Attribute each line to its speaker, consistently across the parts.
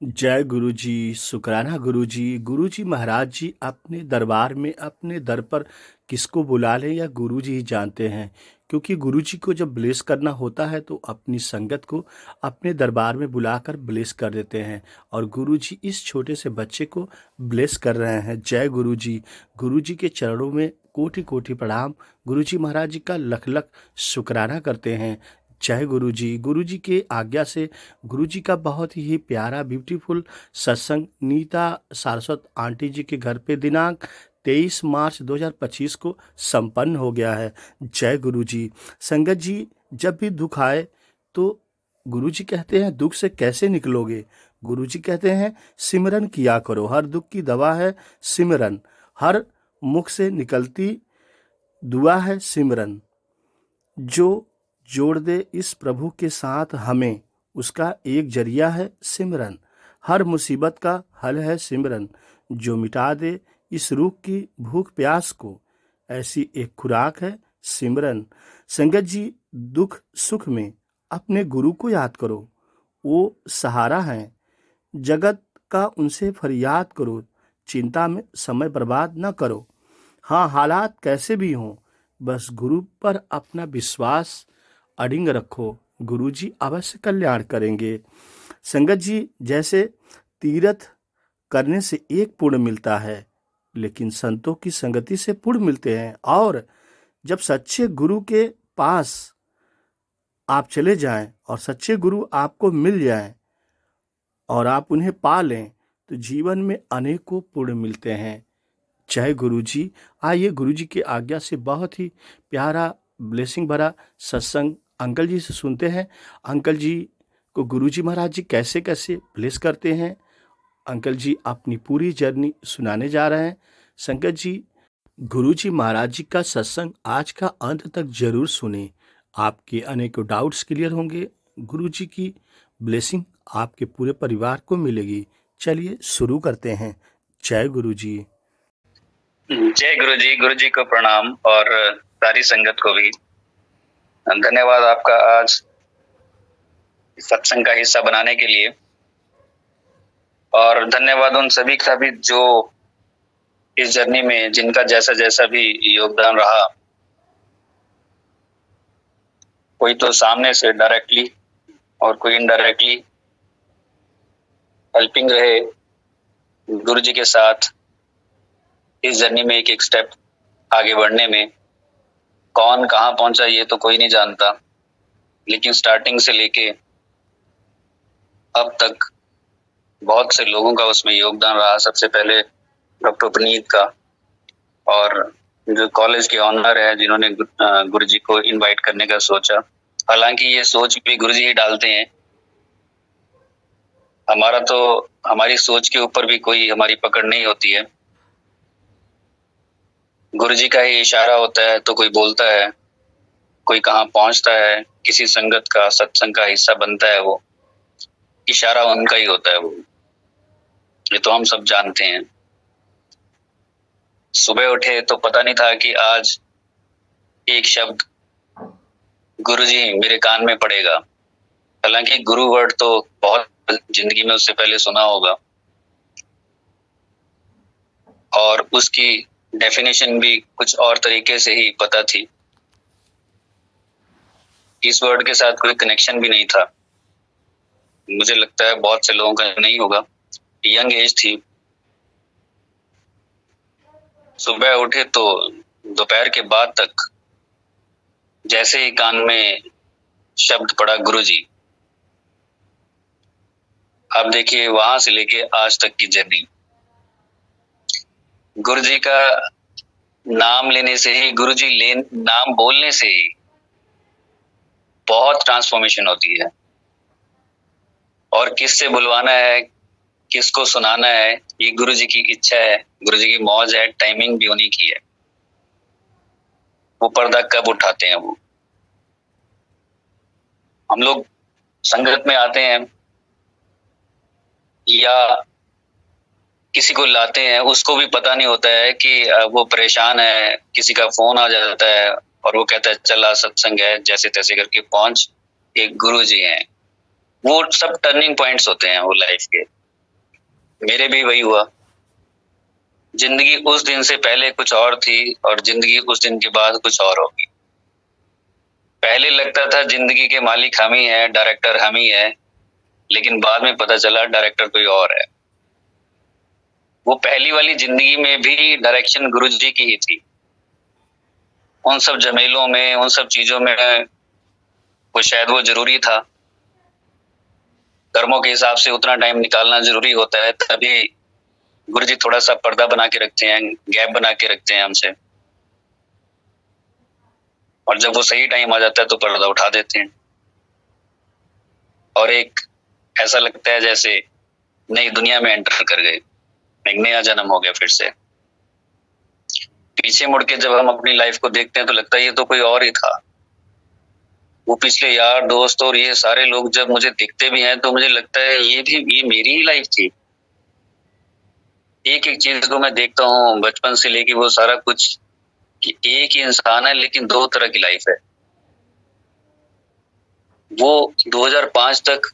Speaker 1: जय गुरु जी, शुकराना गुरु जी। गुरु जी महाराज जी अपने दरबार में अपने दर पर किसको बुला लें या गुरु जी ही जानते हैं। क्योंकि गुरु जी को जब ब्लेस करना होता है तो अपनी संगत को अपने दरबार में बुलाकर ब्लेस कर देते हैं। और गुरु जी इस छोटे से बच्चे को ब्लेस कर रहे हैं। जय गुरु जी। गुरु जी के चरणों में कोटि कोटि प्रणाम। गुरु जी महाराज जी का लख लख शुकराना करते हैं। जय गुरु जी। गुरु जी के आज्ञा से गुरु जी का बहुत ही प्यारा ब्यूटीफुल सत्संग नीता सारस्वत आंटी जी के घर पे दिनांक 23 मार्च 2025 को संपन्न हो गया है। जय गुरु जी। संगत जी, जब भी दुख आए तो गुरु जी कहते हैं दुख से कैसे निकलोगे। गुरु जी कहते हैं सिमरन किया करो, हर दुख की दवा है सिमरन। हर मुख से निकलती दुआ है सिमरन। जो जोड़ दे इस प्रभु के साथ हमें, उसका एक जरिया है सिमरन। हर मुसीबत का हल है सिमरन। जो मिटा दे इस रूह की भूख प्यास को, ऐसी एक खुराक है सिमरन। संगत जी, दुख सुख में अपने गुरु को याद करो, वो सहारा है जगत का, उनसे फरियाद करो। चिंता में समय बर्बाद न करो। हाँ, हालात कैसे भी हों, बस गुरु पर अपना विश्वास अडिंग रखो। गुरु जी अवश्य कल्याण करेंगे। संगत जी, जैसे तीर्थ करने से एक पुण्य मिलता है, लेकिन संतों की संगति से पुण्य मिलते हैं। और जब सच्चे गुरु के पास आप चले जाएं और सच्चे गुरु आपको मिल जाएं और आप उन्हें पा लें, तो जीवन में अनेकों पुण्य मिलते हैं। जय गुरु जी। आइए गुरु जी की आज्ञा से बहुत ही प्यारा ब्लेसिंग भरा सत्संग अंकल जी से सुनते हैं। अंकल जी को गुरु जी महाराज जी कैसे कैसे ब्लेस करते हैं, अंकल जी अपनी पूरी जर्नी सुनाने जा रहे हैं। संगत जी, गुरु जी महाराज जी का सत्संग आज का अंत तक जरूर सुने। आपके अनेकों डाउट्स क्लियर होंगे। गुरु जी की ब्लेसिंग आपके पूरे परिवार को मिलेगी। चलिए शुरू करते हैं। जय गुरु जी।
Speaker 2: जय गुरु जी को प्रणाम और सारी संगत को भी धन्यवाद आपका आज सत्संग का हिस्सा बनाने के लिए। और धन्यवाद उन सभी का भी जो इस जर्नी में जिनका जैसा जैसा भी योगदान रहा, कोई तो सामने से डायरेक्टली और कोई इनडायरेक्टली हेल्पिंग रहे गुरु जी के साथ इस जर्नी में एक एक स्टेप आगे बढ़ने में। कौन कहाँ पहुंचा ये तो कोई नहीं जानता, लेकिन स्टार्टिंग से लेके अब तक बहुत से लोगों का उसमें योगदान रहा। सबसे पहले डॉक्टर पुनीत का, और जो कॉलेज के ऑनर है जिन्होंने गुरु जी को इनवाइट करने का सोचा। हालांकि ये सोच भी गुरु जी ही डालते हैं, हमारी सोच के ऊपर भी कोई हमारी पकड़ नहीं होती है। गुरु जी का ही इशारा होता है तो कोई बोलता है, कोई कहाँ पहुंचता है, किसी संगत का सत्संग का हिस्सा बनता है, वो इशारा उनका ही होता है। वो ये तो हम सब जानते हैं। सुबह उठे तो पता नहीं था कि आज एक शब्द गुरु जी मेरे कान में पड़ेगा। हालांकि गुरु वर्ड तो बहुत जिंदगी में उससे पहले सुना होगा और उसकी डेफिनेशन भी कुछ और तरीके से ही पता थी। इस वर्ड के साथ कोई कनेक्शन भी नहीं था। मुझे लगता है बहुत से लोगों का नहीं होगा। यंग एज थी। सुबह उठे तो दोपहर के बाद तक जैसे ही कान में शब्द पड़ा गुरु जी, अब देखिए वहां से लेके आज तक की जर्नी। गुरु जी का नाम लेने से ही, गुरु जी नाम बोलने से ही बहुत ट्रांसफॉर्मेशन होती है। और किससे बुलवाना है, किसको सुनाना है, ये गुरु जी की इच्छा है, गुरु जी की मौज है, टाइमिंग भी उन्हीं की है। वो पर्दा कब उठाते हैं। वो हम लोग संगत में आते हैं या किसी को लाते हैं, उसको भी पता नहीं होता है कि वो परेशान है। किसी का फोन आ जाता है और वो कहता है चला सत्संग है, जैसे तैसे करके पहुंच। एक गुरु जी हैं, वो सब टर्निंग पॉइंट्स होते हैं वो लाइफ के। मेरे भी वही हुआ। जिंदगी उस दिन से पहले कुछ और थी और जिंदगी उस दिन के बाद कुछ और होगी। पहले लगता था जिंदगी के मालिक हम ही हैं, डायरेक्टर हम ही हैं, लेकिन बाद में पता चला डायरेक्टर कोई और है। वो पहली वाली जिंदगी में भी डायरेक्शन गुरुजी की ही थी। उन सब झमेलों में, उन सब चीजों में वो शायद वो जरूरी था। कर्मों के हिसाब से उतना टाइम निकालना जरूरी होता है, तभी गुरुजी थोड़ा सा पर्दा बना के रखते हैं, गैप बना के रखते हैं हमसे। और जब वो सही टाइम आ जाता है तो पर्दा उठा देते हैं और एक ऐसा लगता है जैसे नई दुनिया में एंटर कर गए, एक नया जन्म हो गया फिर से। पीछे मुड़ के जब हम अपनी लाइफ को देखते हैं तो लगता है ये तो कोई और ही था। वो पिछले यार दोस्त और ये सारे लोग जब मुझे दिखते भी हैं तो मुझे लगता है ये मेरी ही लाइफ थी। एक एक चीज को मैं देखता हूँ बचपन से लेके वो सारा कुछ, कि एक ही इंसान है लेकिन दो तरह की लाइफ है। वो 2005 तक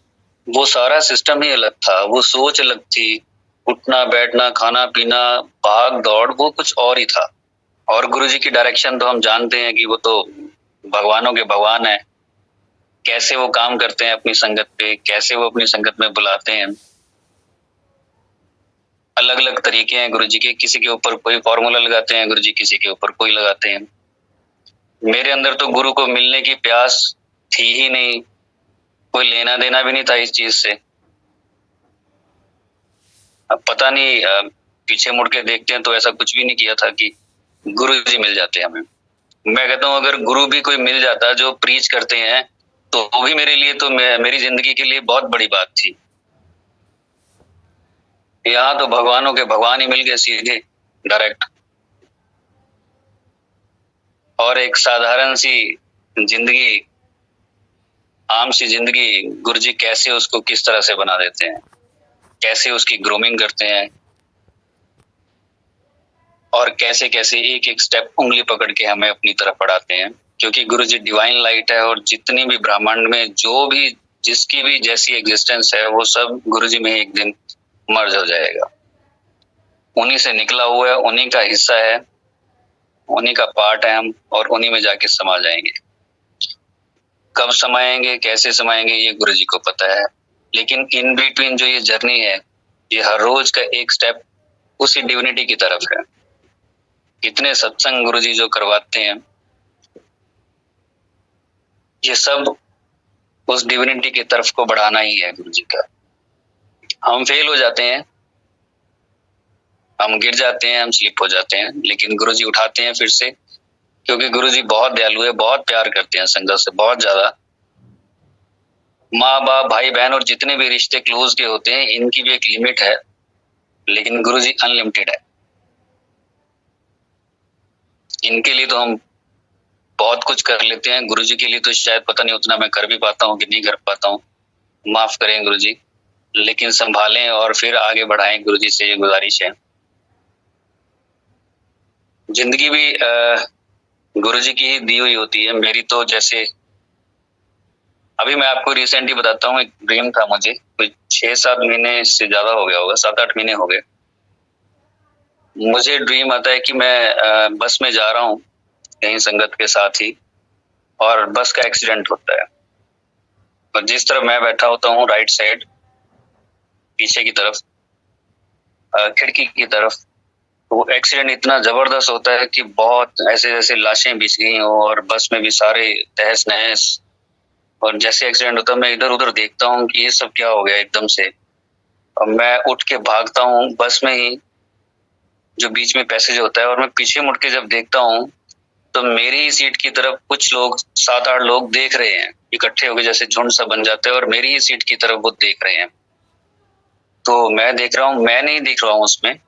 Speaker 2: वो सारा सिस्टम ही अलग था, वो सोच अलग थी, उठना बैठना खाना पीना भाग दौड़ वो कुछ और ही था। और गुरुजी की डायरेक्शन तो हम जानते हैं कि वो तो भगवानों के भगवान है। कैसे वो काम करते हैं अपनी संगत पे, कैसे वो अपनी संगत में बुलाते हैं। अलग अलग तरीके हैं गुरुजी के, किसी के ऊपर कोई फॉर्मूला लगाते हैं गुरुजी, किसी के ऊपर कोई लगाते हैं। मेरे अंदर तो गुरु को मिलने की प्यास थी ही नहीं, कोई लेना देना भी नहीं था इस चीज से। अब पता नहीं, पीछे मुड़ के देखते हैं तो ऐसा कुछ भी नहीं किया था कि गुरु जी मिल जाते हैं हमें। मैं कहता हूँ अगर गुरु भी कोई मिल जाता जो प्रीच करते हैं तो वो भी मेरे लिए तो मेरी जिंदगी के लिए बहुत बड़ी बात थी। यहाँ तो भगवानों के भगवान ही मिल गए सीधे डायरेक्ट। और एक साधारण सी जिंदगी, आम सी जिंदगी, गुरु जी कैसे उसको किस तरह से बना देते हैं, कैसे उसकी ग्रूमिंग करते हैं और कैसे कैसे एक एक स्टेप उंगली पकड़ के हमें अपनी तरफ बढ़ाते हैं। क्योंकि गुरु जी डिवाइन लाइट है और जितनी भी ब्रह्मांड में जो भी जिसकी भी जैसी एग्जिस्टेंस है वो सब गुरु जी में एक दिन मर्ज हो जाएगा। उन्हीं से निकला हुआ है, उन्हीं का हिस्सा है, उन्हीं का पार्ट है हम, और उन्हीं में जाके समा जाएंगे। कब समाएंगे कैसे समाएंगे ये गुरु जी को पता है, लेकिन इन बिटवीन जो ये जर्नी है, ये हर रोज का एक स्टेप उसी डिविनिटी की तरफ है। इतने सत्संग गुरु जी जो करवाते हैं ये सब उस डिविनिटी की तरफ को बढ़ाना ही है गुरु जी का। हम फेल हो जाते हैं, हम गिर जाते हैं, हम स्लिप हो जाते हैं, लेकिन गुरु जी उठाते हैं फिर से, क्योंकि गुरु जी बहुत दयालु है, बहुत प्यार करते हैं संगत से, बहुत ज्यादा। माँ बाप भाई बहन और जितने भी रिश्ते क्लोज के होते हैं इनकी भी एक लिमिट है, लेकिन गुरु जी अनलिमिटेड है। इनके लिए तो हम बहुत कुछ कर लेते हैं, गुरु जी के लिए तो शायद पता नहीं उतना मैं कर भी पाता हूँ कि नहीं कर पाता हूँ। माफ करें गुरु जी, लेकिन संभालें और फिर आगे बढ़ाएं, गुरु जी से ये गुजारिश है। जिंदगी भी गुरु जी की ही दी हुई होती है। मेरी तो जैसे अभी मैं आपको रिसेंटली बताता हूँ, एक ड्रीम था मुझे, कोई 6-7 महीने से ज्यादा हो गया होगा, 7-8 महीने हो गए। मुझे ड्रीम आता है कि मैं बस में जा रहा हूँ कहीं संगत के साथ ही, और बस का एक्सीडेंट होता है। और जिस तरफ मैं बैठा होता हूँ राइट साइड पीछे की तरफ, खिड़की की तरफ, वो एक्सीडेंट इतना जबरदस्त होता है कि बहुत ऐसे जैसे लाशें बिछ गई हो और बस में भी सारे तहस नहस। और जैसे एक्सीडेंट होता है मैं इधर उधर देखता हूँ कि ये सब क्या हो गया एकदम से, और मैं उठ के भागता हूँ बस में ही जो बीच में पैसेज होता है, और मैं पीछे मुड़ के जब देखता हूँ तो मेरी ही सीट की तरफ कुछ लोग, 7-8 लोग देख रहे हैं, इकट्ठे होकर जैसे झुंड सा बन जाते हैं और मेरी ही सीट की तरफ वो देख रहे हैं। तो मैं देख रहा हूँ, मैं नहीं देख रहा हूँ उसमें,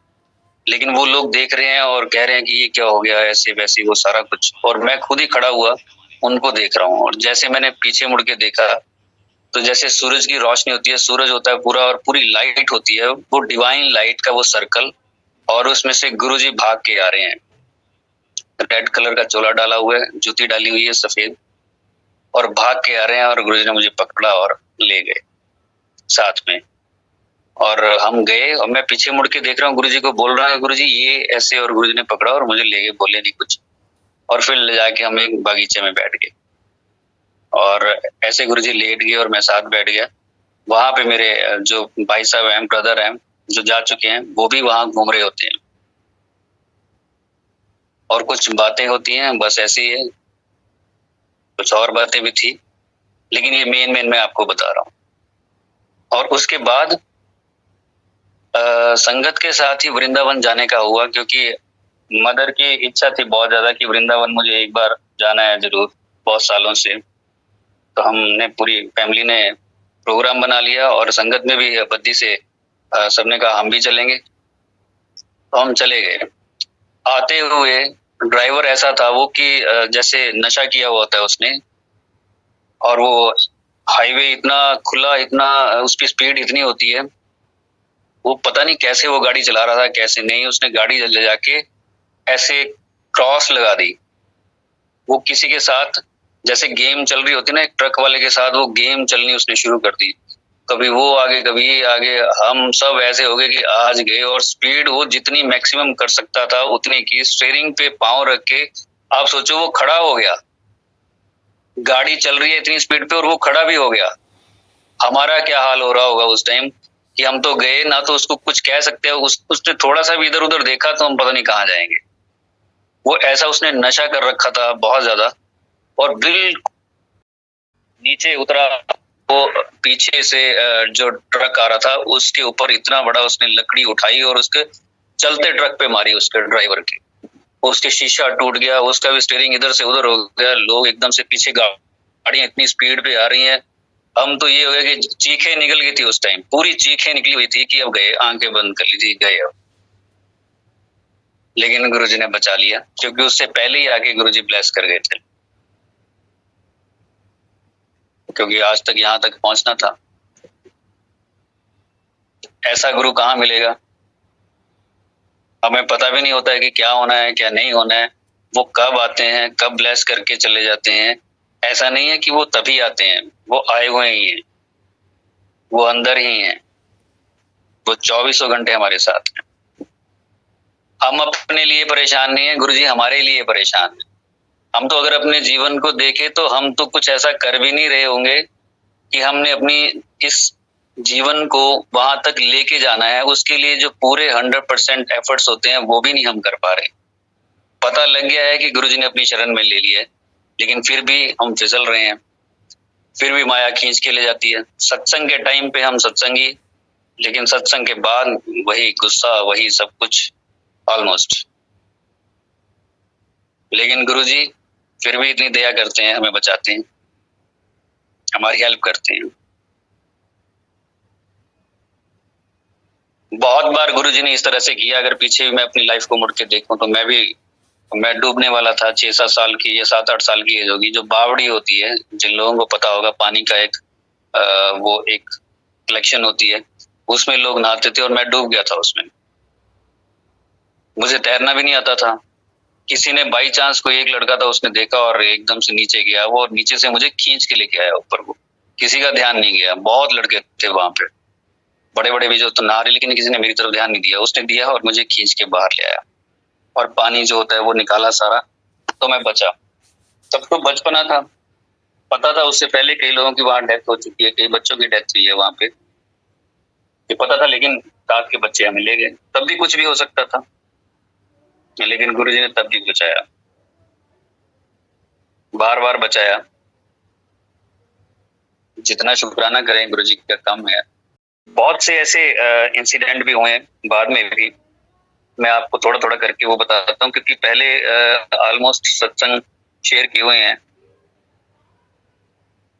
Speaker 2: लेकिन वो लोग देख रहे हैं और कह रहे हैं कि ये क्या हो गया, ऐसे वैसे वो सारा कुछ। और मैं खुद ही खड़ा हुआ उनको देख रहा हूँ। और जैसे मैंने पीछे मुड़ के देखा तो जैसे सूरज की रोशनी होती है, सूरज होता है पूरा और पूरी लाइट होती है, वो डिवाइन लाइट का वो सर्कल, और उसमें से गुरुजी भाग के आ रहे हैं। रेड कलर का चोला डाला हुआ है, जूती डाली हुई है सफेद, और भाग के आ रहे हैं, और गुरुजी ने मुझे पकड़ा और ले गए साथ में। और हम गए और मैं पीछे मुड़ के देख रहा हूँ, गुरुजी को बोल रहा है गुरुजी ये ऐसे, और गुरुजी ने पकड़ा और मुझे ले गए, बोले नहीं कुछ, और फिर ले जाके हम एक बगीचे में बैठ गए और ऐसे गुरुजी लेट गए और मैं साथ बैठ गया। वहां पे मेरे जो भाई साहब हैं, ब्रदर हैं, जो जा चुके हैं, वो भी वहां घूम रहे होते हैं और कुछ बातें होती हैं, बस ऐसी है। कुछ और बातें भी थी, लेकिन ये मेन मैं आपको बता रहा हूँ। और उसके बाद संगत के साथ ही वृंदावन जाने का हुआ, क्योंकि मदर की इच्छा थी बहुत ज्यादा कि वृंदावन मुझे एक बार जाना है जरूर, बहुत सालों से। तो हमने पूरी फैमिली ने प्रोग्राम बना लिया और संगत में भी बद्दी से सबने कहा हम भी चलेंगे, तो हम चले गए। आते हुए ड्राइवर ऐसा था वो कि जैसे नशा किया हुआ होता है उसने, और वो हाईवे इतना खुला, इतना उसकी स्पीड इतनी होती है, वो पता नहीं कैसे वो गाड़ी चला रहा था, कैसे नहीं। उसने गाड़ी ले जाके ऐसे क्रॉस लगा दी। वो किसी के साथ जैसे गेम चल रही होती ना, एक ट्रक वाले के साथ वो गेम चलनी उसने शुरू कर दी। कभी वो आगे, कभी ये आगे, हम सब ऐसे हो गए कि आज गए। और स्पीड वो जितनी मैक्सिमम कर सकता था उतनी की, स्टीयरिंग पे पांव रख के, आप सोचो वो खड़ा हो गया, गाड़ी चल रही है इतनी स्पीड पे और वो खड़ा भी हो गया। हमारा क्या हाल हो रहा होगा उस टाइम कि हम तो गए ना, तो उसको कुछ कह सकते हैं। उसने थोड़ा सा भी इधर उधर देखा तो हम पता नहीं कहाँ जाएंगे। वो ऐसा उसने नशा कर रखा था बहुत ज्यादा। और बिल्कुल नीचे उतरा, वो पीछे से जो ट्रक आ रहा था उसके ऊपर इतना बड़ा उसने लकड़ी उठाई और उसके चलते ट्रक पे मारी, उसके ड्राइवर के। उसके शीशा टूट गया, उसका भी स्टीयरिंग इधर से उधर हो गया। लोग एकदम से पीछे, गाड़ियां इतनी स्पीड पे आ रही हैं। हम तो ये हो गया कि चीखें निकल गई थी उस टाइम, पूरी चीखें निकली हुई थी कि अब गए, आंखें बंद कर ली थी, गए अब। लेकिन गुरुजी ने बचा लिया, क्योंकि उससे पहले ही आके गुरुजी ब्लेस कर गए थे, क्योंकि आज तक यहाँ तक पहुंचना था। ऐसा गुरु कहाँ मिलेगा? हमें पता भी नहीं होता है कि क्या होना है क्या नहीं होना है। वो कब आते हैं, कब ब्लेस करके चले जाते हैं। ऐसा नहीं है कि वो तभी आते हैं, वो आए हुए ही हैं, वो अंदर ही हैं, वो 24 घंटे हमारे साथ हैं। हम अपने लिए परेशान नहीं है, गुरुजी हमारे लिए परेशान है। हम तो अगर अपने जीवन को देखें तो हम तो कुछ ऐसा कर भी नहीं रहे होंगे कि हमने अपनी इस जीवन को वहां तक लेके जाना है, उसके लिए जो पूरे 100% एफर्ट्स होते हैं वो भी नहीं हम कर पा रहे। पता लग गया है कि गुरुजी ने अपनी शरण में ले लिया है, लेकिन फिर भी हम फिसल रहे हैं, फिर भी माया खींच के ले जाती है। सत्संग के टाइम पे हम सत्संगी, लेकिन सत्संग के बाद वही गुस्सा, वही सब कुछ ऑलमोस्ट। लेकिन गुरुजी फिर भी इतनी दया करते हैं, हमें बचाते हैं, हमारी हेल्प करते हैं। बहुत बार गुरुजी ने इस तरह से किया। अगर पीछे मैं अपनी लाइफ को मुड़ के देखूं तो मैं डूबने वाला था, 6-7 साल की या 7-8 साल की एज होगी। जो बावड़ी होती है, जिन लोगों को पता होगा, पानी का एक वो एक कलेक्शन होती है, उसमें लोग नहाते थे और मैं डूब गया था उसमें। मुझे तैरना भी नहीं आता था। किसी ने बाई चांस, कोई एक लड़का था, उसने देखा और एकदम से नीचे गया वो, और नीचे से मुझे खींच के लेके आया ऊपर को। किसी का ध्यान नहीं गया। बहुत लड़के थे वहां पे, बड़े बड़े भी जो तो नहा रहे, लेकिन किसी ने मेरी तरफ ध्यान नहीं दिया। उसने दिया और मुझे खींच के बाहर ले आया और पानी जो होता है वो निकाला सारा, तो मैं बचा। तब तो बचपना था, पता था उससे पहले कई लोगों की वहां डेथ हो चुकी है, कई बच्चों की डेथ हुई है वहां पे, ये पता था। लेकिन साथ के बच्चे हमें ले गए, तब भी कुछ भी हो सकता था, लेकिन गुरुजी ने तब भी बचाया, बार बार बचाया। जितना शुक्राना करें गुरुजी का कम है। बहुत से ऐसे इंसिडेंट भी हुए बाद में भी, मैं आपको थोड़ा थोड़ा करके वो बताता हूँ, क्योंकि पहले ऑलमोस्ट सत्संग शेयर किए हुए हैं,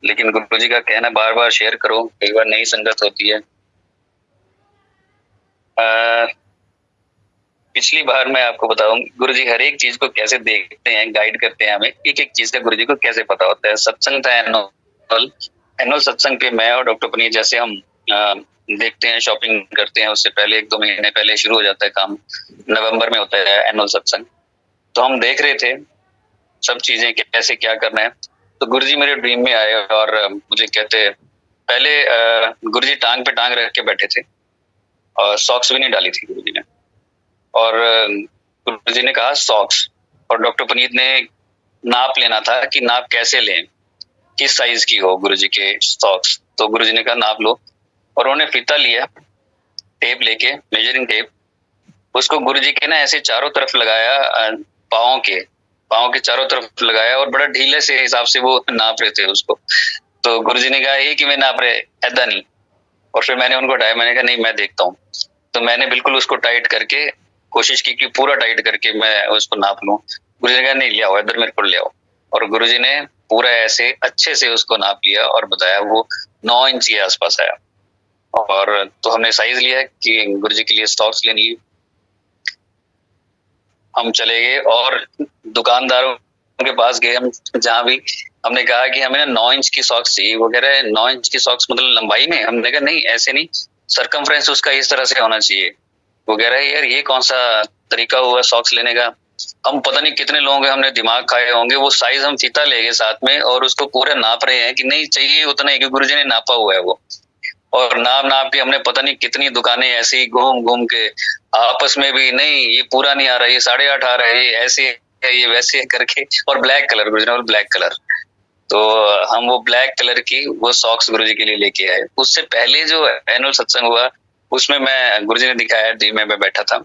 Speaker 2: लेकिन गुरुजी का कहना बार बार शेयर करो, कई बार नई संगत होती है। पिछली बार मैं आपको बताऊं, गुरुजी हर एक चीज को कैसे देखते हैं, गाइड करते हैं हमें। एक एक चीज का गुरुजी को कैसे पता होता है। सत्संग था एनुअल सत्संग पे मैं और डॉक्टर पनीर जैसे हम देखते हैं, शॉपिंग करते हैं, उससे पहले 1-2 महीने पहले शुरू हो जाता है काम। नवंबर में होता है एनुअल सत्संग, तो हम देख रहे थे सब चीजें कैसे क्या करना है। तो गुरुजी मेरे ड्रीम में आए और मुझे कहते, पहले गुरुजी टांग पे टांग रख के बैठे थे और सॉक्स भी नहीं डाली थी गुरुजी ने। और गुरुजी ने कहा सॉक्स, और डॉक्टर पुनीत ने नाप लेना था कि नाप कैसे लें, किस साइज की हो गुरुजी के सॉक्स। तो गुरुजी ने कहा नाप लो, और उन्होंने फीता लिया, टेप लेके, मेजरिंग टेप, उसको गुरुजी के ना ऐसे चारों तरफ लगाया, पाँव के चारों तरफ लगाया, और बड़ा ढीले से हिसाब से वो नाप रहे थे उसको। तो गुरुजी ने कहा ये कि मैं नाप रहे, ऐदा नहीं। और फिर मैंने उनको हटाया, मैंने कहा नहीं मैं देखता हूँ। तो मैंने बिल्कुल उसको टाइट करके कोशिश की कि पूरा टाइट करके मैं उसको नाप लूं। गुरुजी ने कहा नहीं, ले आओ इधर, मेरे को ले आओ। और गुरुजी ने पूरा ऐसे अच्छे से उसको नाप लिया और बताया, वो 9 इंच के आसपास आया। और तो हमने साइज लिया कि गुरुजी के लिए सॉक्स लेनी, हम चले गए और दुकानदारों के पास गए। हम जहाँ भी, हमने कहा कि हमें ना 9 इंच की सॉक्स चाहिए। वो कह रहे 9 इंच की सॉक्स मतलब लंबाई में? हमने कहा नहीं ऐसे नहीं, सरकमफ्रेंस उसका इस तरह से होना चाहिए। वो कह रहा है यार ये कौन सा तरीका हुआ सॉक्स लेने का। हम पता नहीं कितने लोगों के हमने दिमाग खाए होंगे। वो साइज हम फीता ले गए साथ में, और उसको पूरा नाप रहे हैं कि नहीं चाहिए उतना ही, गुरुजी ने नापा हुआ है वो। और नाप नाप के हमने पता नहीं कितनी दुकानें ऐसी घूम घूम के आपस में भी, नहीं ये पूरा नहीं आ रहा, ये 8.5 आ रहा है, ये ऐसे है, ये वैसे करके। और black colour, original black colour. तो हम वो ब्लैक कलर की वो सॉक्स गुरुजी के लिए लेके आए। उससे पहले जो एनुअल सत्संग हुआ उसमें मैं, गुरुजी ने दिखाया डी में मैं बैठा था,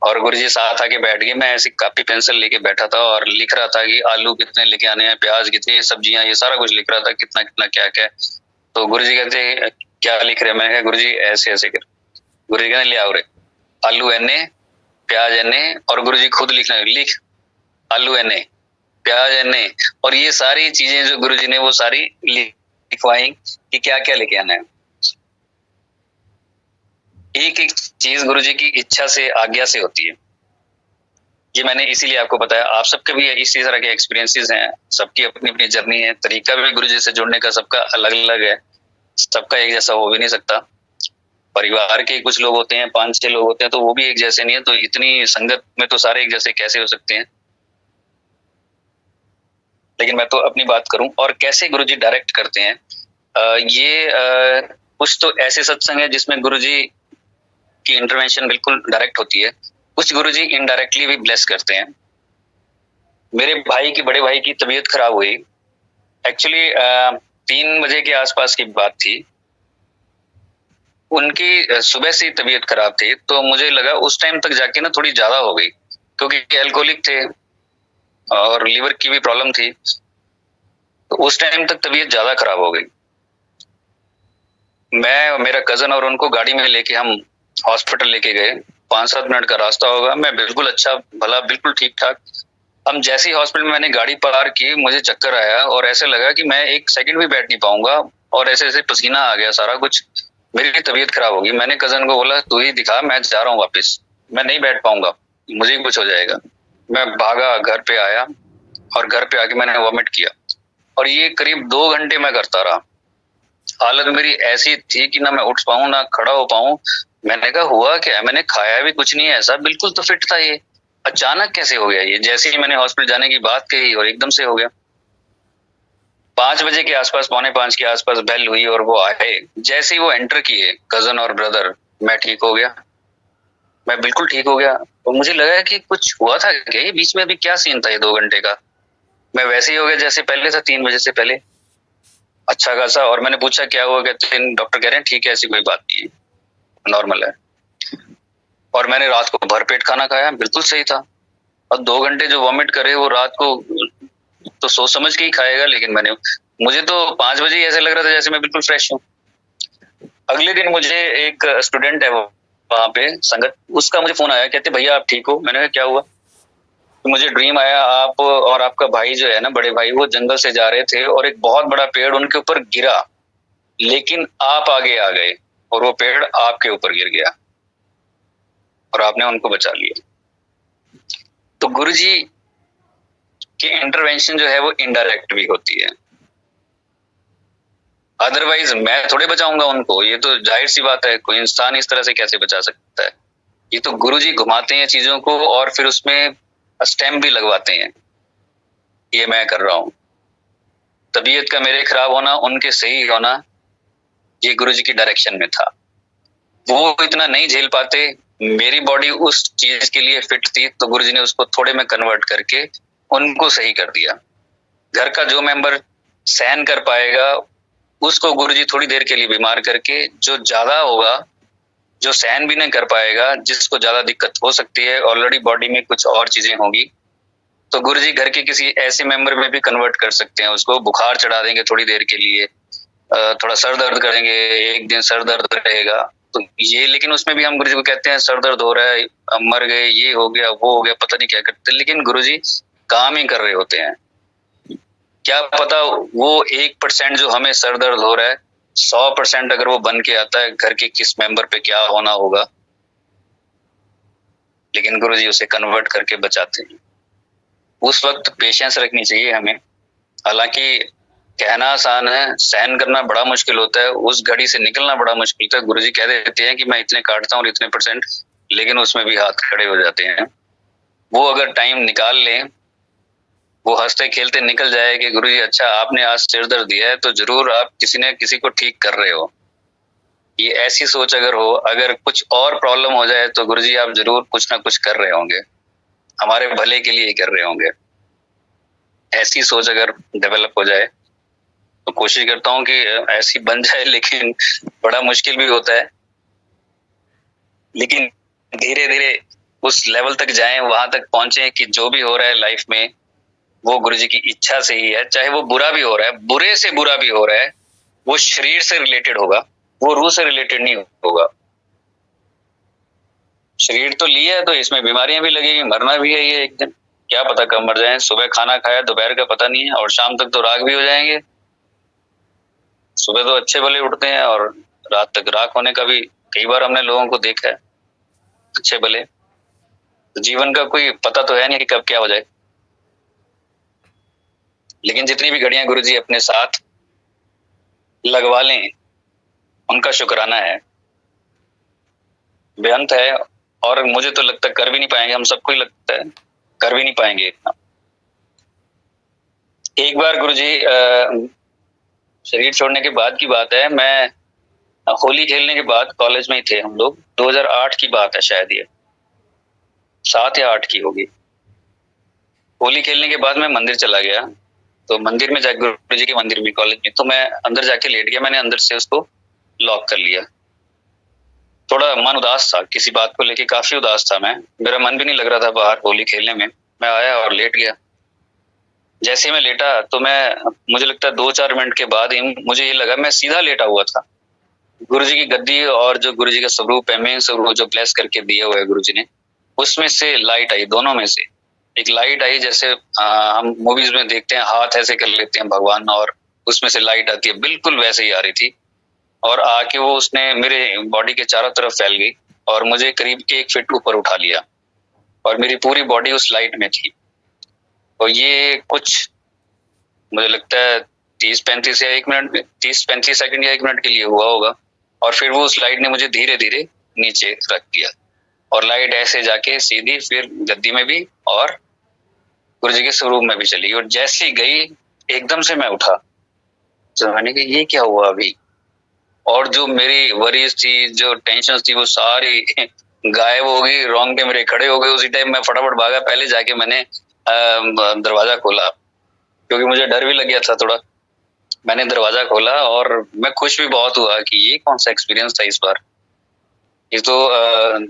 Speaker 2: और गुरुजी साथ आके बैठ गए। मैं ऐसी कॉपी पेंसिल लेके बैठा था और लिख रहा था कि आलू कितने लेके आने हैं, प्याज कितनी, सब्जियां, ये सारा कुछ लिख रहा था, कितना कितना क्या क्या। तो गुरुजी कहते क्या लिख रहे हैं? मैंने कहा गुरुजी ऐसे ऐसे कर। गुरुजी कहते ले आओ रे, आलू एने, प्याज एने। और गुरुजी खुद लिखना, लिख आलू एने, प्याज एने। और ये सारी चीजें जो गुरुजी ने वो सारी लिखवाई कि क्या क्या लेके आना है। एक एक चीज गुरुजी की इच्छा से, आज्ञा से होती है। ये मैंने इसीलिए आपको बताया। आप सबके भी इसी तरह के एक्सपीरियंसेस हैं, सबकी अपनी अपनी जर्नी है, तरीका भी गुरुजी से जुड़ने का सबका अलग अलग है, सबका एक जैसा हो भी नहीं सकता। परिवार के कुछ लोग होते हैं, 5-6 लोग होते हैं, तो वो भी एक जैसे नहीं है। तो इतनी संगत में तो सारे एक जैसे कैसे हो सकते हैं। लेकिन मैं तो अपनी बात करूं, और कैसे गुरुजी डायरेक्ट करते हैं। कुछ तो ऐसे सत्संग है जिसमें गुरुजी की इंटरवेंशन बिल्कुल डायरेक्ट होती है, कुछ गुरुजी इनडायरेक्टली भी ब्लेस करते हैं। मेरे भाई की, बड़े भाई की तबीयत खराब हुई। एक्चुअली 3 बजे के आसपास की बात थी। उनकी सुबह से तबीयत खराब थी, तो मुझे लगा उस टाइम तक जाके ना थोड़ी ज्यादा हो गई, क्योंकि अल्कोहलिक थे और लीवर की भी प्रॉब्लम थी। तो उस टाइम तक तबीयत ज्यादा खराब हो गई। मैं, मेरा कजन और उनको गाड़ी में लेके हम हॉस्पिटल लेके गए। 5-7 मिनट का रास्ता होगा। मैं बिल्कुल अच्छा भला, बिल्कुल ठीक ठाक। हम जैसे ही हॉस्पिटल में मैंने गाड़ी पार की, मुझे चक्कर आया और ऐसे लगा कि मैं 1 सेकंड भी बैठ नहीं पाऊंगा, और ऐसे ऐसे पसीना आ गया सारा कुछ। मेरी तबीयत खराब होगी। मैंने कजन को बोला तू ही दिखा, मैं जा रहा हूँ वापस, मैं नहीं बैठ पाऊंगा, मुझे कुछ हो जाएगा। मैं भागा, घर पे आया, और घर पे आके मैंने वॉमिट किया, और ये करीब 2 घंटे मैं करता रहा। हालत मेरी ऐसी थी कि ना मैं उठ पाऊं ना खड़ा हो पाऊं। मैंने कहा हुआ क्या? मैंने खाया भी कुछ नहीं है ऐसा, बिल्कुल तो फिट था ये, अचानक कैसे हो गया ये? जैसे ही मैंने हॉस्पिटल जाने की बात कही और एकदम से हो गया। 5 बजे के आसपास, 4:45 के आसपास बेल हुई और वो आए। जैसे ही वो एंटर किए, कजन और ब्रदर, मैं ठीक हो गया, मैं बिल्कुल ठीक हो गया। और मुझे लगा कि कुछ हुआ था क्या, ये बीच में अभी क्या सीन था ये 2 घंटे का। मैं वैसे ही हो गया जैसे पहले था, 3 बजे से पहले, अच्छा खासा। और मैंने पूछा क्या हुआ, कहते हैं डॉक्टर कह रहे हैं ठीक है, ऐसी कोई बात नहीं है, नॉर्मल है। और मैंने रात को भरपेट खाना खाया, बिल्कुल सही था। और 2 घंटे जो वॉमिट करे वो रात को तो सोच समझ के ही खाएगा, लेकिन मुझे तो 5 बजे ही ऐसे लग रहा था जैसे मैं बिल्कुल फ्रेश हूँ। अगले दिन मुझे एक स्टूडेंट है वहां पे संगत, उसका मुझे फोन आया, कहते भैया आप ठीक हो? मैंने कहा क्या हुआ? तो मुझे ड्रीम आया, आप और आपका भाई जो है ना, बड़े भाई, वो जंगल से जा रहे थे और एक बहुत बड़ा पेड़ उनके ऊपर गिरा, लेकिन आप आगे आ गए और वो पेड़ आपके ऊपर गिर गया और आपने उनको बचा लिया। तो गुरुजी की इंटरवेंशन जो है वो इनडायरेक्ट भी होती है, अदरवाइज मैं थोड़े बचाऊंगा उनको। ये तो जाहिर सी बात है, कोई इंसान इस तरह से कैसे बचा सकता है। ये तो गुरुजी घुमाते हैं चीजों को और फिर उसमें स्टैम्प भी लगवाते हैं, ये मैं कर रहा हूँ। तबीयत का मेरे खराब होना, उनके सही होना, ये गुरुजी की डायरेक्शन में था। वो इतना नहीं झेल पाते, मेरी बॉडी उस चीज के लिए फिट थी, तो गुरुजी ने उसको थोड़े में कन्वर्ट करके उनको सही कर दिया। घर का जो मेंबर सहन कर पाएगा उसको गुरुजी थोड़ी देर के लिए बीमार करके, जो ज्यादा होगा, जो सहन भी नहीं कर पाएगा, जिसको ज्यादा दिक्कत हो सकती है, ऑलरेडी बॉडी में कुछ और चीजें होंगी, तो गुरुजी घर के किसी ऐसे मेंबर में भी कन्वर्ट कर सकते हैं उसको। बुखार चढ़ा देंगे थोड़ी देर के लिए, थोड़ा सर दर्द करेंगे, एक दिन सर दर्द रहेगा, तो ये, लेकिन उसमें भी हम गुरुजी को कहते हैं सर दर्द हो रहा है, मर गए, ये हो गया, वो हो गया, पता नहीं क्या करते, लेकिन गुरुजी काम ही कर रहे होते हैं। क्या पता वो 1% जो हमें सर दर्द हो रहा है, 100% अगर वो बन के आता है घर के किस मेंबर पे क्या होना होगा, लेकिन गुरुजी उसे कन्वर्ट करके बचाते हैं। उस वक्त पेशेंस रखनी चाहिए हमें। हालांकि कहना आसान है, सहन करना बड़ा मुश्किल होता है, उस घड़ी से निकलना बड़ा मुश्किल होता है। गुरुजी कह देते हैं कि मैं इतने काटता हूँ और इतने %, लेकिन उसमें भी हाथ खड़े हो जाते हैं। वो अगर टाइम निकाल लें, वो हंसते खेलते निकल जाए कि गुरुजी अच्छा आपने आज सिर दर्द दिया है, तो जरूर आप किसी ने किसी को ठीक कर रहे हो। ये ऐसी सोच अगर हो, अगर कुछ और प्रॉब्लम हो जाए तो गुरुजी आप जरूर कुछ ना कुछ कर रहे होंगे, हमारे भले के लिए ही कर रहे होंगे। ऐसी सोच अगर डेवलप हो जाए तो कोशिश करता हूँ कि ऐसी बन जाए, लेकिन बड़ा मुश्किल भी होता है। लेकिन धीरे धीरे उस लेवल तक जाएं, वहां तक पहुंचे कि जो भी हो रहा है लाइफ में वो गुरुजी की इच्छा से ही है। चाहे वो बुरा भी हो रहा है, बुरे से बुरा भी हो रहा है, वो शरीर से रिलेटेड होगा, वो रूह से रिलेटेड नहीं होगा। शरीर तो लिया है तो इसमें बीमारियां भी लगेगी, मरना भी है ये एक दिन, क्या पता कब मर जाए। सुबह खाना खाया, दोपहर का पता नहीं है, और शाम तक तो राख भी हो जाएंगे। सुबह तो अच्छे भले उठते हैं और रात तक राख होने का भी कई बार हमने लोगों को देखा है, अच्छे भले। जीवन का कोई पता तो है नहीं कि कब क्या हो जाए। लेकिन जितनी भी घड़ियां गुरुजी अपने साथ लगवा लें, उनका शुक्राना है, बेअंत है। और मुझे तो लगता है कर भी नहीं पाएंगे, हम सबको ही लगता है कर भी नहीं पाएंगे इतना। एक बार गुरुजी शरीर छोड़ने के बाद की बात है, मैं होली खेलने के बाद कॉलेज में ही थे हम लोग, 2008 की बात है शायद, ये 7 या 8 की होगी। होली खेलने के बाद मैं मंदिर चला गया, तो मंदिर में जाकर गुरुजी के मंदिर में कॉलेज में, तो मैं अंदर जाके लेट गया, मैंने अंदर से उसको लॉक कर लिया। थोड़ा मन उदास था, किसी बात को लेके काफी उदास था मैं, मेरा मन भी नहीं लग रहा था बाहर होली खेलने में। मैं आया और लेट गया। जैसे ही मैं लेटा तो मुझे लगता है 2-4 मिनट के बाद ही मुझे ये लगा मैं सीधा लेटा हुआ था। गुरुजी की गद्दी और जो गुरुजी का स्वरूप है, मेन स्वरूप जो ब्लेस करके दिया हुआ है गुरुजी ने, उसमें से लाइट आई, दोनों में से एक लाइट आई। जैसे हम मूवीज में देखते हैं, हाथ ऐसे कर लेते हैं भगवान और उसमें से लाइट आती है, बिल्कुल वैसे ही आ रही थी। और आके वो उसने मेरे बॉडी के चारों तरफ फैल गई और मुझे करीब 1 फीट ऊपर उठा लिया, और मेरी पूरी बॉडी उस लाइट में थी। और ये कुछ मुझे लगता है 30-35 या 1 मिनट में, 30-35 सेकंड या 1 मिनट के लिए हुआ होगा। और फिर वो उस लाइट ने मुझे धीरे धीरे नीचे रख दिया, और लाइट ऐसे जाके सीधी फिर गद्दी में भी और गुरुजी के स्वरूप में भी चली। और जैसे ही गई एकदम से मैं उठा, तो मैंने कहा ये क्या हुआ अभी। और जो मेरी वरीज थी, जो टेंशन थी, वो सारी गायब हो गई, रोंगटे मेरे खड़े हो गए। उसी टाइम मैं फटाफट भागा, पहले जाके मैंने दरवाजा खोला, क्योंकि मुझे डर भी लग गया था थोड़ा। मैंने दरवाजा खोला और मैं खुश भी बहुत हुआ कि ये कौन सा एक्सपीरियंस था इस बार। ये तो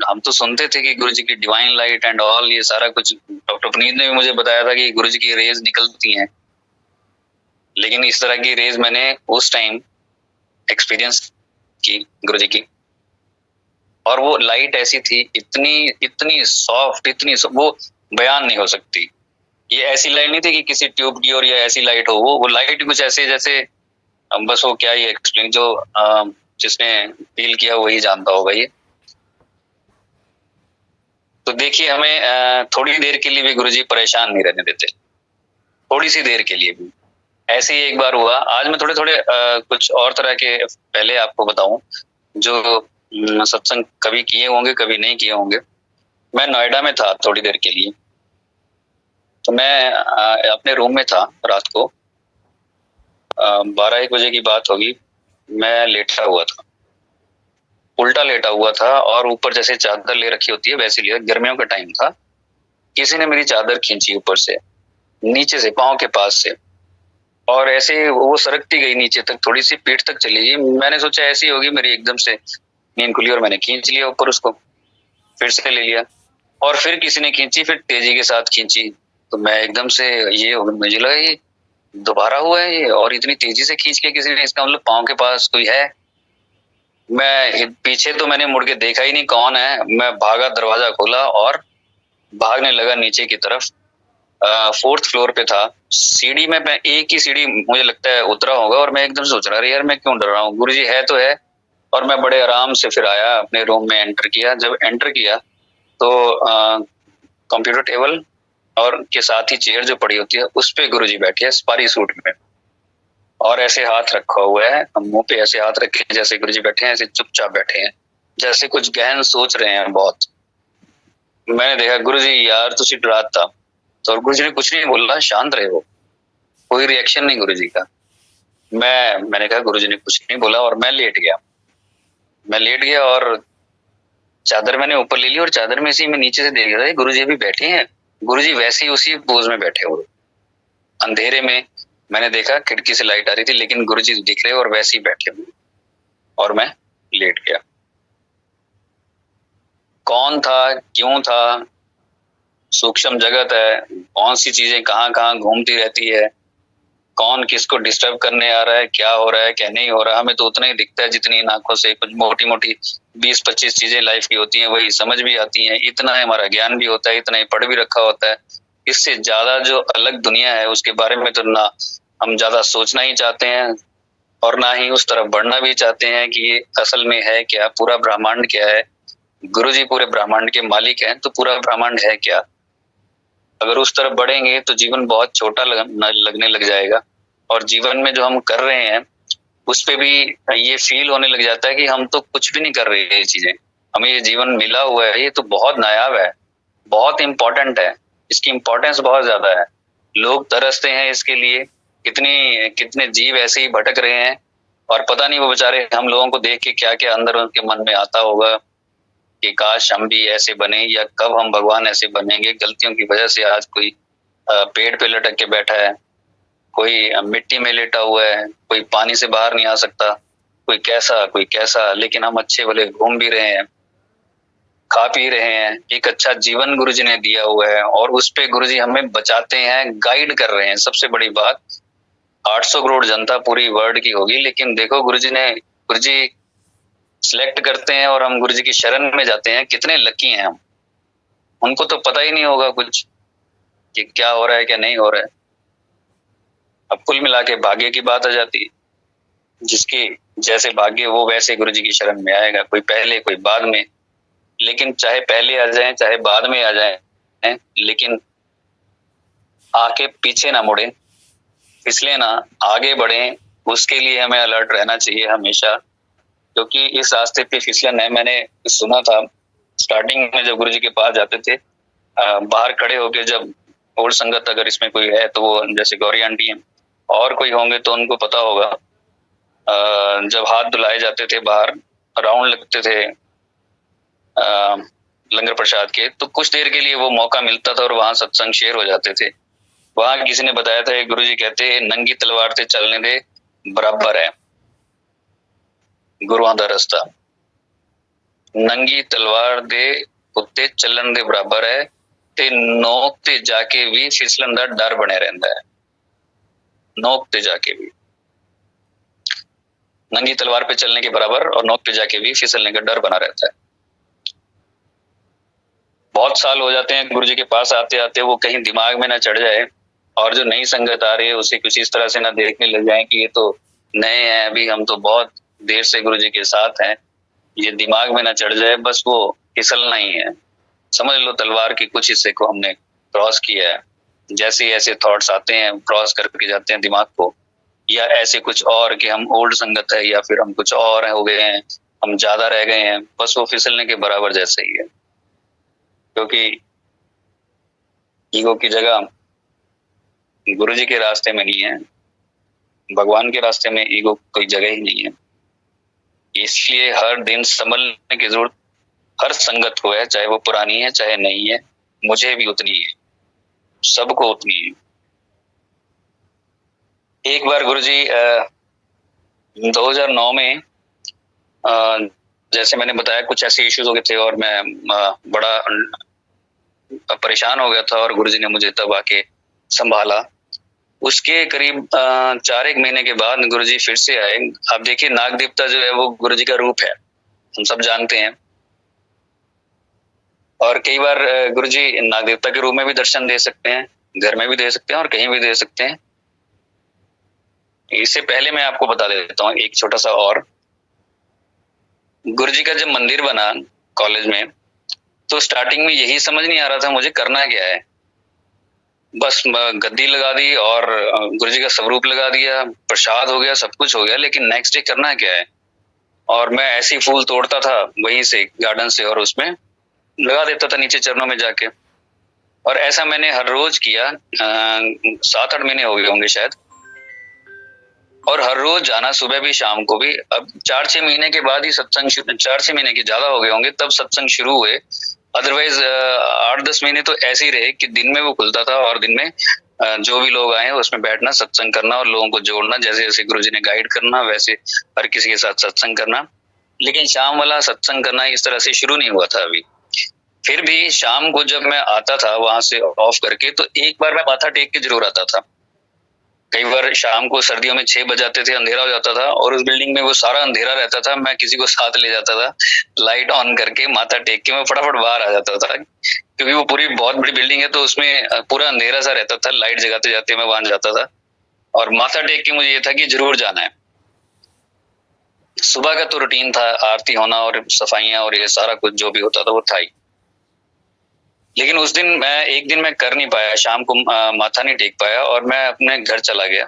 Speaker 2: हम तो सुनते थे कि गुरुजी की डिवाइन लाइट एंड ऑल, ये सारा कुछ डॉक्टर पुनीत ने भी मुझे बताया था कि गुरुजी की रेज निकलती हैं, लेकिन इस तरह की रेज मैंने उस टाइम एक्सपीरियंस की गुरुजी की। और वो लाइट ऐसी थी, इतनी इतनी सॉफ्ट, वो बयान नहीं हो सकती। ये ऐसी लाइट नहीं थी कि किसी ट्यूब की और या ऐसी लाइट हो, वो लाइट कुछ ऐसे जैसे, बस वो क्या ही एक्सप्लेन, जो जिसने फील किया वही जानता होगा ये। तो देखिए, हमें थोड़ी देर के लिए भी गुरुजी परेशान नहीं रहने देते, थोड़ी सी देर के लिए भी। ऐसे ही एक बार हुआ, आज मैं थोड़े थोड़े कुछ और तरह के पहले आपको बताऊं, जो सत्संग कभी किए होंगे कभी नहीं किए होंगे। मैं नोएडा में था थोड़ी देर के लिए, तो मैं अपने रूम में था रात को, 12-1 बजे की बात होगी, मैं लेटा हुआ था। उल्टा लेटा हुआ था और ऊपर जैसे चादर ले रखी होती है वैसे लिया, गर्मियों का टाइम था। किसी ने मेरी चादर खींची ऊपर से, नीचे से, पाँव के पास से, और ऐसे वो सरकती गई नीचे तक, थोड़ी सी पीठ तक चली गई। मैंने सोचा ऐसी होगी, मेरी एकदम से नींद खुली और मैंने खींच लिया ऊपर उसको, फिर से ले लिया। और फिर किसी ने खींची, फिर तेजी के साथ खींची, तो मैं एकदम से ये मुझे लगा ये दोबारा हुआ है ये, और इतनी तेजी से खींच के किसी ने, इसका मतलब पाँव के पास कोई है। मैं पीछे तो मैंने मुड़ के देखा ही नहीं कौन है, मैं भागा, दरवाजा खोला और भागने लगा नीचे की तरफ। 4th फ्लोर पे था, सीढ़ी में मैं एक ही सीढ़ी मुझे लगता है उतरा होगा, और मैं एकदम सोच रहा यार मैं क्यों डर रहा हूँ, गुरुजी है तो है। और मैं बड़े आराम से फिर आया, अपने रूम में एंटर किया। जब एंटर किया तो कंप्यूटर टेबल और के साथ ही चेयर जो पड़ी होती है उस पे गुरुजी बैठे हैं स्पारी सूट में, और ऐसे हाथ रखा हुआ है, मुंह पे ऐसे हाथ रखे हैं जैसे गुरुजी बैठे हैं, ऐसे चुपचाप बैठे हैं, जैसे कुछ गहन सोच रहे हैं बहुत। मैंने देखा गुरुजी यार तुसी डराता, तो गुरुजी ने कुछ नहीं बोला, शांत रहे वो, कोई रिएक्शन नहीं गुरुजी का। मैंने कहा गुरुजी ने कुछ नहीं बोला, और मैं लेट गया। मैं लेट गया और चादर मैंने ऊपर ले ली, और चादर में से मैं नीचे से देख रहा था गुरुजी अभी बैठे हैं। गुरुजी वैसे ही उसी पोज में बैठे हुए, अंधेरे में मैंने देखा, खिड़की से लाइट आ रही थी, लेकिन गुरुजी दिख रहे और वैसे ही बैठे हुए, और मैं लेट गया। कौन था, क्यों था, सूक्ष्म जगत है, कौन सी चीजें कहाँ कहाँ घूमती रहती है, कौन किसको डिस्टर्ब करने आ रहा है, क्या हो रहा है क्या नहीं हो रहा, हमें तो उतना ही दिखता है जितनी इन आंखों से कुछ मोटी मोटी 20-25 चीजें लाइफ की होती हैं वही समझ भी आती हैं, इतना हमारा ज्ञान भी होता है, इतना ही पढ़ भी रखा होता है। इससे ज्यादा जो अलग दुनिया है उसके बारे में तो ना हम ज्यादा सोचना ही चाहते हैं, और ना ही उस तरफ बढ़ना भी चाहते हैं कि ये असल में है क्या, पूरा ब्रह्मांड क्या है। गुरुजी पूरे ब्रह्मांड के मालिक हैं, तो पूरा ब्रह्मांड है क्या। अगर उस तरफ बढ़ेंगे तो जीवन बहुत छोटा लगने लग जाएगा, और जीवन में जो हम कर रहे हैं उस पे भी ये फील होने लग जाता है कि हम तो कुछ भी नहीं कर रहे ये चीजें, हमें ये जीवन मिला हुआ है, ये तो बहुत नायाब है, बहुत इंपॉर्टेंट है, इसकी इंपॉर्टेंस बहुत ज्यादा है। लोग तरसते हैं इसके लिए, कितने जीव ऐसे ही भटक रहे हैं, और पता नहीं वो बेचारे हम लोगों को देख के क्या क्या अंदर उनके मन में आता होगा कि काश हम भी ऐसे बने, या कब हम भगवान ऐसे बनेंगे। गलतियों की वजह से आज कोई पेड़ पे लटक के बैठा है, कोई मिट्टी में लेटा हुआ है, कोई पानी से बाहर नहीं आ सकता, कोई कैसा, लेकिन हम अच्छे भले घूम भी रहे हैं, खा पी रहे हैं, एक अच्छा जीवन गुरुजी ने दिया हुआ है, और उस पे गुरुजी हमें बचाते हैं, गाइड कर रहे हैं। सबसे बड़ी बात, 800 करोड़ जनता पूरी वर्ल्ड की होगी, लेकिन देखो गुरुजी सिलेक्ट करते हैं और हम गुरुजी की शरण में जाते हैं, कितने लकी हैं हम। उनको तो पता ही नहीं होगा कुछ कि क्या हो रहा है क्या नहीं हो रहा है। अब कुल मिला के भाग्य की बात आ जाती है, जिसकी जैसे भाग्य वो वैसे गुरुजी की शरण में आएगा, कोई पहले कोई बाद में, लेकिन चाहे पहले आ जाए चाहे बाद में आ जाए, लेकिन आके पीछे ना मुड़े, फिसले ना, आगे बढ़े, उसके लिए हमें अलर्ट रहना चाहिए हमेशा, क्योंकि इस रास्ते पे फिसलन है। मैंने सुना था स्टार्टिंग में जब गुरुजी के पास जाते थे, बाहर खड़े होके, जब ओल्ड संगत अगर इसमें कोई है तो वो जैसे गौरी आंटी हैं और कोई होंगे तो उनको पता होगा, जब हाथ धुलाए जाते थे बाहर, राउंड लगते थे लंगर प्रसाद के, तो कुछ देर के लिए वो मौका मिलता था और वहां सत्संग शेयर हो जाते थे। वहां किसी ने बताया था, गुरुजी कहते हैं नंगी तलवार से चलने दे बराबर है गुरुआं दा रस्ता, नंगी तलवार दे उत्ते ਚੱਲਣ ਦੇ ਬਰਾਬਰ ਹੈ ਤੇ ਨੋਕ ਤੇ ਜਾ ਕੇ ਵੀ ਫਿਸਲਣ ਦਾ ਡਰ ਬਣਿਆ ਰਹਿੰਦਾ है। नोक पे जाके भी, नंगी तलवार पे चलने के बराबर और नोक पे जाके भी फिसलने का डर बना रहता है। बहुत साल हो जाते हैं गुरुजी के पास आते आते, वो कहीं दिमाग में ना चढ़ जाए, और जो नई संगत आ रही है उसे कुछ इस तरह से ना देखने लग जाए कि ये तो नए हैं, अभी हम तो बहुत देर से गुरुजी के साथ हैं, ये दिमाग में ना चढ़ जाए, बस वो फिसलना ही है। समझ लो तलवार के कुछ हिस्से को हमने क्रॉस किया है, जैसे ऐसे थॉट्स आते हैं क्रॉस करके जाते हैं दिमाग को, या ऐसे कुछ और कि हम ओल्ड संगत है, या फिर हम कुछ और हो गए हैं, हम ज्यादा रह गए हैं, बस वो फिसलने के बराबर जैसे ही है। क्योंकि ईगो की जगह गुरुजी के रास्ते में नहीं है, भगवान के रास्ते में ईगो कोई जगह ही नहीं है। इसलिए हर दिन संभलने की जरूरत हर संगत को है, चाहे वो पुरानी है चाहे नई है, मुझे भी उतनी है, सबको उतनी है। एक बार गुरुजी 2009 में जैसे मैंने बताया कुछ ऐसे इश्यूज हो गए थे और मैं बड़ा परेशान हो गया था और गुरुजी ने मुझे तब आके संभाला। उसके करीब 4 एक महीने के बाद गुरुजी फिर से आए। आप देखिए नाग देवता जो है वो गुरुजी का रूप है, हम सब जानते हैं। और कई बार गुरुजी नाग देवता के रूप में भी दर्शन दे सकते हैं, घर में भी दे सकते हैं और कहीं भी दे सकते हैं। इससे पहले मैं आपको बता देता हूँ एक छोटा सा और। गुरुजी का जब मंदिर बना कॉलेज में, तो स्टार्टिंग में यही समझ नहीं आ रहा था मुझे करना क्या है। बस गद्दी लगा दी और गुरुजी का स्वरूप लगा दिया, प्रसाद हो गया, सब कुछ हो गया, लेकिन नेक्स्ट डे करना क्या है। और मैं ऐसे ही फूल तोड़ता था वहीं से गार्डन से और उसमें लगा देता था नीचे चरणों में जाके। और ऐसा मैंने हर रोज किया, 7-8 महीने हो गए होंगे शायद। और हर रोज जाना, सुबह भी शाम को भी। अब 4-6 महीने के बाद ही सत्संग, 4-6 महीने के ज्यादा हो गए होंगे तब सत्संग शुरू हुए। अदरवाइज 8-10 महीने तो ऐसे ही रहे कि दिन में वो खुलता था और दिन में जो भी लोग आए उसमें बैठना, सत्संग करना और लोगों को जोड़ना, जैसे जैसे गुरुजी ने गाइड करना वैसे हर किसी के साथ सत्संग करना। लेकिन शाम वाला सत्संग करना इस तरह से शुरू नहीं हुआ था अभी। फिर भी शाम को जब मैं आता था वहां से ऑफ करके, तो एक बार मैं माथा टेक के जरूर आता था। कई बार शाम को सर्दियों में 6 बज जाते थे, अंधेरा हो जाता था और उस बिल्डिंग में वो सारा अंधेरा रहता था। मैं किसी को साथ ले जाता था, लाइट ऑन करके माथा टेक के मैं फटाफट बाहर आ जाता था, क्योंकि वो पूरी बहुत बड़ी बिल्डिंग है तो उसमें पूरा अंधेरा सा रहता था। लाइट जगाते जाते मैं वहां जाता था और माथा टेक के मुझे ये था कि जरूर जाना है। सुबह का तो रूटीन था, आरती होना और सफाइयां और ये सारा कुछ जो भी होता था वो था ही। लेकिन उस दिन एक दिन मैं कर नहीं पाया, शाम को माथा नहीं टेक पाया और मैं अपने घर चला गया।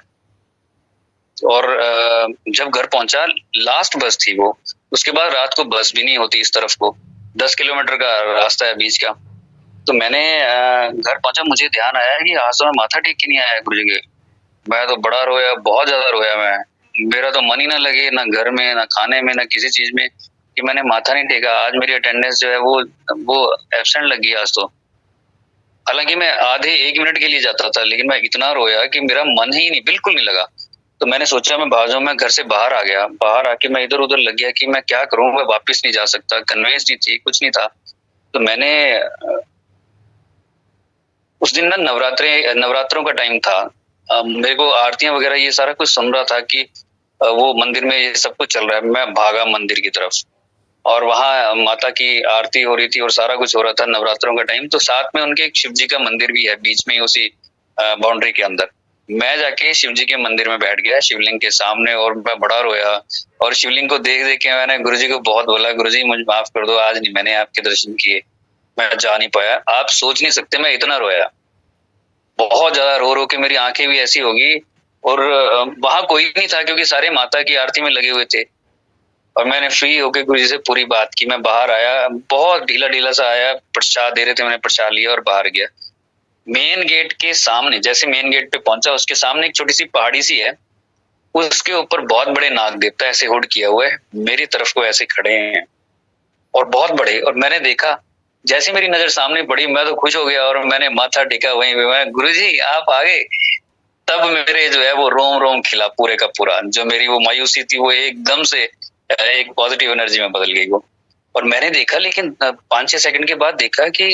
Speaker 2: और जब घर पहुंचा, लास्ट बस थी वो, उसके बाद रात को बस भी नहीं होती इस तरफ को, 10 किलोमीटर का रास्ता है बीच का। तो मैंने घर पहुंचा, मुझे ध्यान आया कि आज तो मैं माथा टेक के नहीं आया गुरु जी के। मैं तो बड़ा रोया, बहुत ज्यादा रोया मैं। मेरा तो मन ही ना लगे, ना घर में, ना खाने में, ना किसी चीज में, कि मैंने माथा नहीं टेका। आज मेरी अटेंडेंस जो है वो एब्सेंट लग गई आज तो। हालांकि मैं आधे 1 मिनट के लिए जाता था, लेकिन मैं इतना रोया कि मेरा मन ही नहीं, बिल्कुल नहीं लगा। तो मैंने सोचा मैं बाहर जाऊं, मैं घर से बाहर आ गया। बाहर आके मैं इधर उधर लग गया कि मैं क्या करूं, मैं वापस नहीं जा सकता, कन्वेंस नहीं थी, कुछ नहीं था। तो मैंने उस दिन ना नवरात्रों का टाइम था। मेरे को आरतियां वगैरह ये सारा कुछ सुन रहा था कि वो मंदिर में ये सब कुछ चल रहा है। मैं भागा मंदिर की तरफ और वहां माता की आरती हो रही थी और सारा कुछ हो रहा था नवरात्रों का टाइम। तो साथ में उनके एक शिव जी का मंदिर भी है बीच में ही, उसी बाउंड्री के अंदर। मैं जाके शिव जी के मंदिर में बैठ गया, शिवलिंग के सामने, और मैं बड़ा रोया। और शिवलिंग को देख देख के मैंने गुरुजी को बहुत बोला, गुरुजी मुझे माफ कर दो, आज नहीं मैंने आपके दर्शन किए, मैं जा नहीं पाया। आप सोच नहीं सकते मैं इतना रोया, बहुत ज्यादा रो रो के मेरी आंखें भी ऐसी होगी। और वहां कोई नहीं था क्योंकि सारे माता की आरती में लगे हुए थे। और मैंने फ्री होके गुरुजी से पूरी बात की। मैं बाहर आया, बहुत ढीला ढीला सा आया, प्रसाद दे रहे थे, मैंने प्रसाद लिया और बाहर गया। मेन गेट के सामने, जैसे मेन गेट पे पहुंचा, उसके सामने एक छोटी सी पहाड़ी सी है, उसके ऊपर बहुत बड़े नाग देवता ऐसे हुड किया हुआ है, मेरी तरफ को ऐसे खड़े हैं और बहुत बड़े। और मैंने देखा, जैसे मेरी नजर सामने पड़ी मैं तो खुश हो गया और मैंने माथा टेका वहीं पे, मैं गुरुजी आप आ गए। तब मेरे जो है वो रोम रोम खिला पूरे का पूरा। जो मेरी वो मायूसी थी वो एकदम से एक पॉजिटिव एनर्जी में बदल गई वो। और मैंने देखा, लेकिन 5-6 सेकंड के बाद देखा कि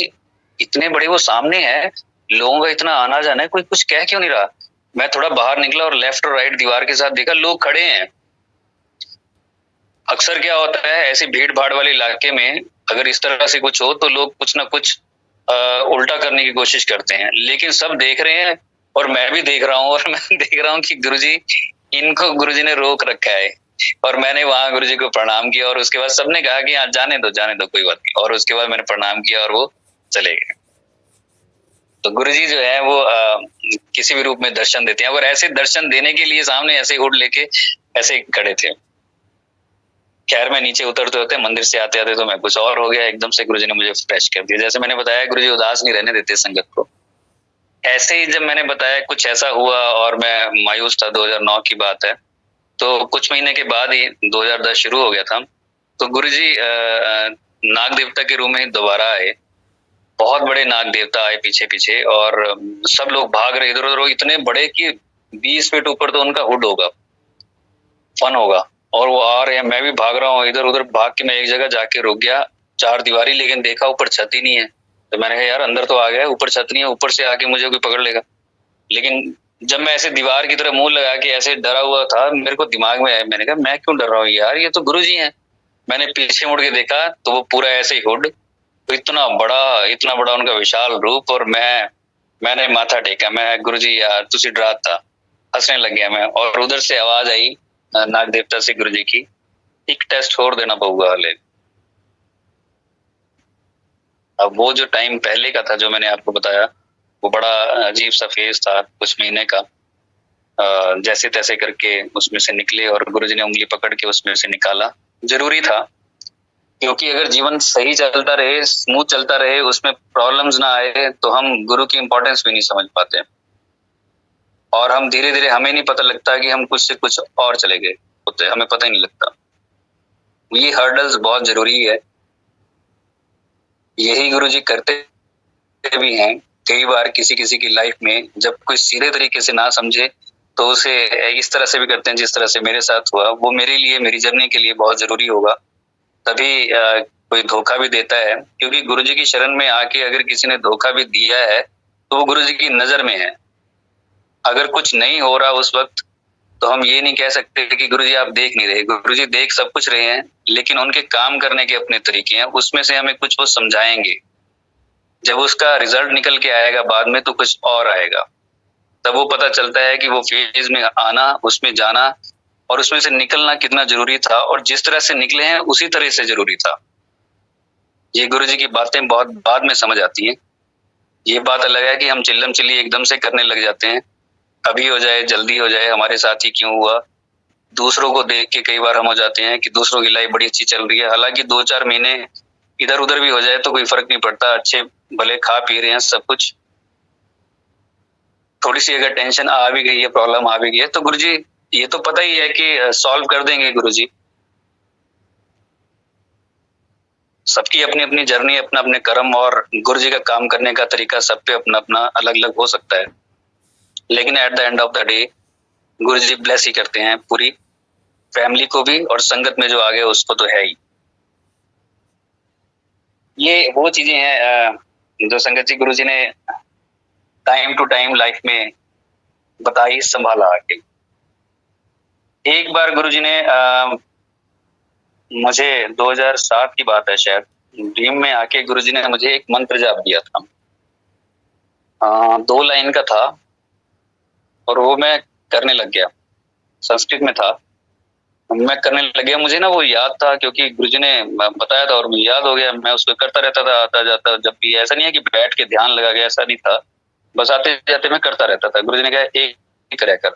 Speaker 2: इतने बड़े वो सामने है, लोगों का इतना आना जाना है, कोई कुछ कह क्यों नहीं रहा। मैं थोड़ा बाहर निकला और लेफ्ट और राइट दीवार के साथ देखा, लोग खड़े हैं। अक्सर क्या होता है ऐसी भीड़ भाड़ वाले इलाके में, अगर इस तरह से कुछ हो तो लोग कुछ ना कुछ उल्टा करने की कोशिश करते हैं, लेकिन सब देख रहे हैं और मैं भी देख रहा हूँ। और मैं देख रहा हूँ कि गुरुजी, इनको गुरुजी ने रोक रखा है। और मैंने वहां गुरुजी को प्रणाम किया और उसके बाद सबने कहा कि हाँ जाने दो कोई बात नहीं। और उसके बाद मैंने प्रणाम किया और वो चले गए। तो गुरुजी जो है वो किसी भी रूप में दर्शन देते हैं, और ऐसे दर्शन देने के लिए सामने ऐसे हुड लेके ऐसे खड़े थे। खैर मैं नीचे उतरते होते मंदिर से आते आते तो मैं कुछ और हो गया, एकदम से गुरुजी ने मुझे फ्रेश कर दिया। जैसे मैंने बताया गुरुजी उदास नहीं रहने देते संगत को। ऐसे ही जब मैंने बताया कुछ ऐसा हुआ और मैं मायूस था, 2009 की बात है। तो कुछ महीने के बाद ही 2010 शुरू हो गया था, तो गुरुजी नाग देवता के रूप में दोबारा आए। बहुत बड़े नाग देवता आए पीछे पीछे, और सब लोग भाग रहे इधर उधर, इतने बड़े कि 20 फीट ऊपर तो उनका हुड होगा, फन होगा, और वो आ रहे हैं, मैं भी भाग रहा हूँ इधर उधर। भाग के मैं एक जगह जाके रुक गया, चार दीवारी, लेकिन देखा ऊपर छत ही नहीं है। तो मैंने कहा यार अंदर तो आ गया, ऊपर छत नहीं है, ऊपर से आके मुझे कोई पकड़ लेगा। लेकिन जब मैं ऐसे दीवार की तरफ मुंह लगा के ऐसे डरा हुआ था, मेरे को दिमाग में आया, मैंने कहा मैं क्यों डर रहा हूँ यार, ये तो गुरुजी हैं। मैंने पीछे मुड़ के देखा तो वो पूरा ऐसे ही हुड, तो इतना बड़ा उनका विशाल रूप, और मैंने माथा टेका, मैं गुरुजी यार तुसी डरा था, हंसने लग गया मैं। और उधर से आवाज आई नाग देवता से गुरुजी की, एक टेस्ट और देना पड़ेगा हले। अब वो जो टाइम पहले का था जो मैंने आपको बताया, वो बड़ा अजीब सा फेज था कुछ महीने का। जैसे तैसे करके उसमें से निकले, और गुरुजी ने उंगली पकड़ के उसमें से निकाला। जरूरी था, क्योंकि अगर जीवन सही चलता रहे, स्मूथ चलता रहे, उसमें प्रॉब्लम्स ना आए, तो हम गुरु की इंपॉर्टेंस भी नहीं समझ पाते, और हम धीरे धीरे, हमें नहीं पता लगता कि हम कुछ से कुछ और चले गए होते, हमें पता ही नहीं लगता। ये हर्डल्स बहुत जरूरी है, यही गुरुजी करते भी हैं। कई बार किसी किसी की लाइफ में जब कोई सीधे तरीके से ना समझे, तो उसे इस तरह से भी करते हैं जिस तरह से मेरे साथ हुआ। वो मेरे लिए, मेरी जर्नी के लिए बहुत जरूरी होगा, तभी कोई धोखा भी देता है। क्योंकि गुरुजी की शरण में आके अगर किसी ने धोखा भी दिया है, तो वो गुरुजी की नजर में है। अगर कुछ नहीं हो रहा उस वक्त, तो हम ये नहीं कह सकते कि गुरुजी आप देख नहीं रहे। गुरुजी देख सब कुछ रहे हैं, लेकिन उनके काम करने के अपने तरीके हैं, उसमें से हमें कुछ वो समझाएंगे। जब उसका रिजल्ट निकल के आएगा बाद में, तो कुछ और आएगा, तब वो पता चलता है कि वो फेज में आना, उसमें जाना और उसमें से निकलना कितना जरूरी था, और जिस तरह से निकले हैं उसी तरह से जरूरी था। ये गुरुजी की बातें बहुत बाद में समझ आती हैं। ये बात अलग है कि हम चिल्लम चिल्ली एकदम से करने लग जाते हैं, अभी हो जाए, जल्दी हो जाए, हमारे साथ ही क्यों हुआ। दूसरों को देख के कई बार हम हो जाते हैं कि दूसरों की लाइफ बड़ी अच्छी चल रही है, हालांकि 2-4 महीने इधर उधर भी हो जाए तो कोई फर्क नहीं पड़ता, अच्छे भले खा पी रहे हैं सब कुछ। थोड़ी सी अगर टेंशन आ भी गई है, प्रॉब्लम आ भी गई है, तो गुरुजी ये तो पता ही है कि सॉल्व कर देंगे गुरुजी। सबकी अपनी अपनी जर्नी, अपना अपने कर्म, और गुरुजी का काम करने का तरीका सब पे अपना अपना अलग अलग हो सकता है, लेकिन at the end of the day Guruji bless ही करते हैं पूरी फैमिली को भी, और संगत में जो आ गए उसको तो है ही। ये वो चीजें हैं जो संगत जी गुरुजी ने टाइम टू टाइम लाइफ में बताई, संभाला आके। एक बार गुरुजी ने मुझे 2007 की बात है शायद, ड्रीम में आके गुरुजी ने मुझे एक मंत्र जाप दिया था। 2 लाइन का था, और वो मैं करने लग गया, संस्कृत में था। मैं करने लग गया, मुझे ना वो याद था क्योंकि गुरुजी ने बताया था, और मुझे याद हो गया। मैं उसको करता रहता था आता जाता, जब भी, ऐसा नहीं है कि बैठ के ध्यान लगा गया, ऐसा नहीं था, बस आते जाते मैं करता रहता था। गुरुजी ने कहा एक ही करे कर।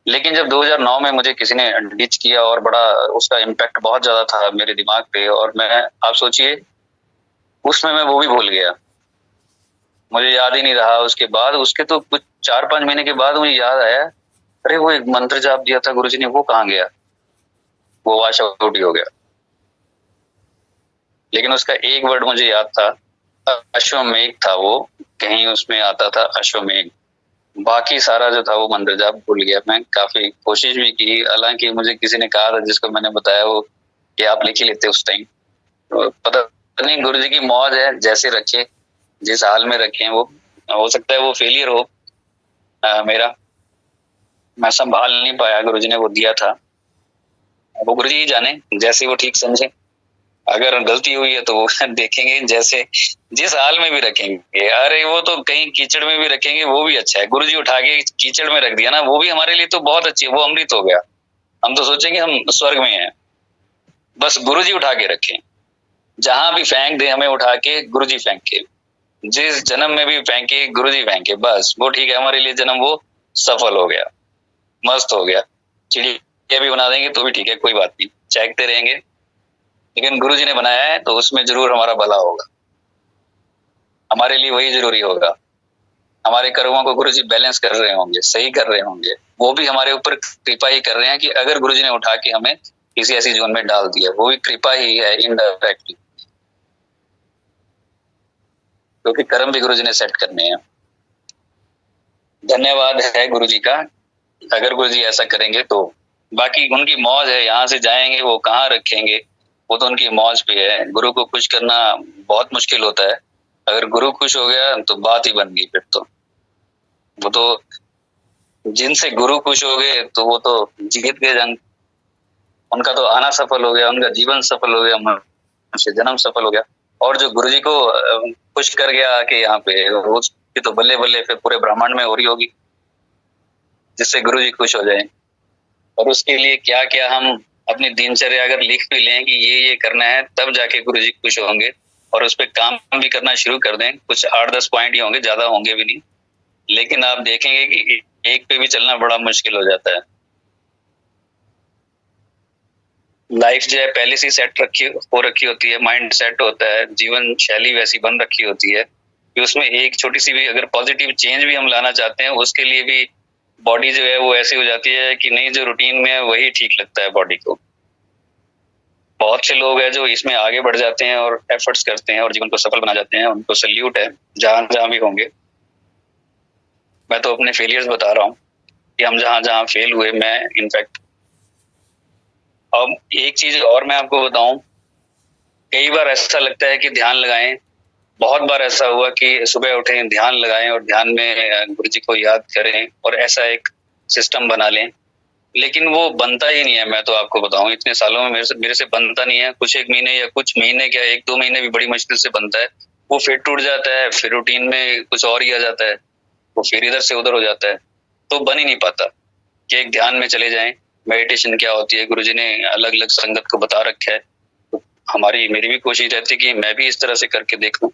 Speaker 2: लेकिन जब 2009 में मुझे किसी ने डिच किया, और बड़ा उसका इम्पैक्ट बहुत ज्यादा था मेरे दिमाग पे, और मैं, आप सोचिए, उसमें मैं वो भी भूल गया, मुझे याद ही नहीं रहा। उसके बाद, उसके तो कुछ 4-5 महीने के बाद मुझे याद आया, अरे वो एक मंत्र जाप दिया था गुरुजी ने, वो कहाँ गया, वो वॉश आउट ही हो गया। लेकिन उसका एक वर्ड मुझे याद था, अश्वमेघ था वो, कहीं उसमें आता था अश्वमेघ। बाकी सारा जो था वो मंत्र जाप भूल गया। मैं काफी कोशिश भी की, हालांकि मुझे किसी ने कहा था, जिसको मैंने बताया, वो कि आप लिख ही लेते उस टाइम। तो पता नहीं गुरुजी की मौज है, जैसे रखे, जिस हाल में रखे, वो हो सकता है वो फेलियर हो मेरा, मैं संभाल नहीं पाया। गुरुजी ने वो दिया था, वो गुरुजी ही जाने, जैसे वो ठीक समझे। अगर गलती हुई है तो वो देखेंगे, जैसे जिस हाल में भी रखेंगे। अरे वो तो कहीं कीचड़ में भी रखेंगे, वो भी अच्छा है। गुरुजी उठा के कीचड़ में रख दिया ना, वो भी हमारे लिए तो बहुत अच्छी है, वो अमृत हो गया। हम तो सोचेंगे हम स्वर्ग में हैं, बस गुरुजी उठा के रखें। जहां भी फेंक दे हमें उठा के, गुरुजी फेंके, जिस जन्म में भी फेंके, गुरुजी फेंके, बस वो ठीक है हमारे लिए। जन्म वो सफल हो गया, मस्त हो गया। चिड़िया भी बना देंगे तो भी ठीक है, कोई बात नहीं, चहकते रहेंगे, लेकिन गुरुजी ने बनाया है तो उसमें जरूर हमारा भला होगा, हमारे लिए वही जरूरी होगा। हमारे कर्मों को गुरुजी बैलेंस कर रहे होंगे, सही कर रहे होंगे। वो भी हमारे ऊपर कृपा ही कर रहे हैं कि अगर गुरुजी ने उठा के हमें किसी ऐसी जोन में डाल दिया, वो भी कृपा ही है इनडायरेक्टली, क्योंकि कर्म भी गुरुजी ने सेट करने हैं। धन्यवाद है गुरुजी का, अगर गुरुजी ऐसा करेंगे तो। बाकी उनकी मौज है, यहाँ से जाएंगे वो कहाँ रखेंगे, वो तो उनकी मौज पे है। गुरु को खुश करना बहुत मुश्किल होता है, अगर गुरु खुश हो गया तो बात ही बन गई। फिर तो वो तो, जिनसे गुरु खुश हो गए तो वो तो जीत गए जंग, उनका तो आना सफल हो गया, उनका जीवन सफल हो गया, मनुष्य जन्म सफल हो गया। और जो गुरुजी को खुश कर गया आके यहाँ पे, उसकी तो बल्ले बल्ले फिर पूरे ब्रह्मांड में हो रही होगी, जिससे गुरुजी खुश हो जाए। और उसके लिए क्या क्या हम अपनी दिनचर्या अगर लिख भी लें कि ये करना है, तब जाके गुरुजी खुश होंगे। और उस पर काम भी करना शुरू कर दें, कुछ 8-10 पॉइंट ही होंगे, ज्यादा होंगे भी नहीं, लेकिन आप देखेंगे कि एक पे भी चलना बड़ा मुश्किल हो जाता है। लाइफ जो है पहले से सेट हो रखी होती है, माइंड सेट होता है, जीवन शैली वैसी बन रखी होती है कि उसमें एक छोटी सी भी अगर पॉजिटिव चेंज भी हम लाना चाहते हैं, उसके लिए भी बॉडी जो है वो ऐसी हो जाती है कि नहीं, जो रूटीन में है वही ठीक लगता है बॉडी को। बहुत से लोग हैं जो इसमें आगे बढ़ जाते हैं और एफर्ट्स करते हैं और जीवन को सफल बना जाते हैं, उनको सल्यूट है, जहां जहां भी होंगे। मैं तो अपने फेलियर्स बता रहा हूँ कि हम जहां जहां फेल हुए, मैं इनफैक्ट। अब एक चीज और मैं आपको बताऊं, कई बार ऐसा लगता है कि ध्यान लगाएं, बहुत बार ऐसा हुआ कि सुबह उठें, ध्यान लगाएं और ध्यान में गुरु जी को याद करें और ऐसा एक सिस्टम बना लें, लेकिन वो बनता ही नहीं है। मैं तो आपको बताऊं, इतने सालों में मेरे से बनता नहीं है। कुछ एक महीने या कुछ महीने, क्या 1-2 महीने भी बड़ी मुश्किल से बनता है, वो फिर टूट जाता है, फिर रूटीन में कुछ और ही आ जाता है, वो फिर इधर से उधर हो जाता है, तो बन ही नहीं पाता कि एक ध्यान में चले जाएं। मेडिटेशन क्या होती है, गुरुजी ने अलग अलग संगत को बता रखा है, तो मेरी भी कोशिश रहती है कि मैं भी इस तरह से करके देखूं,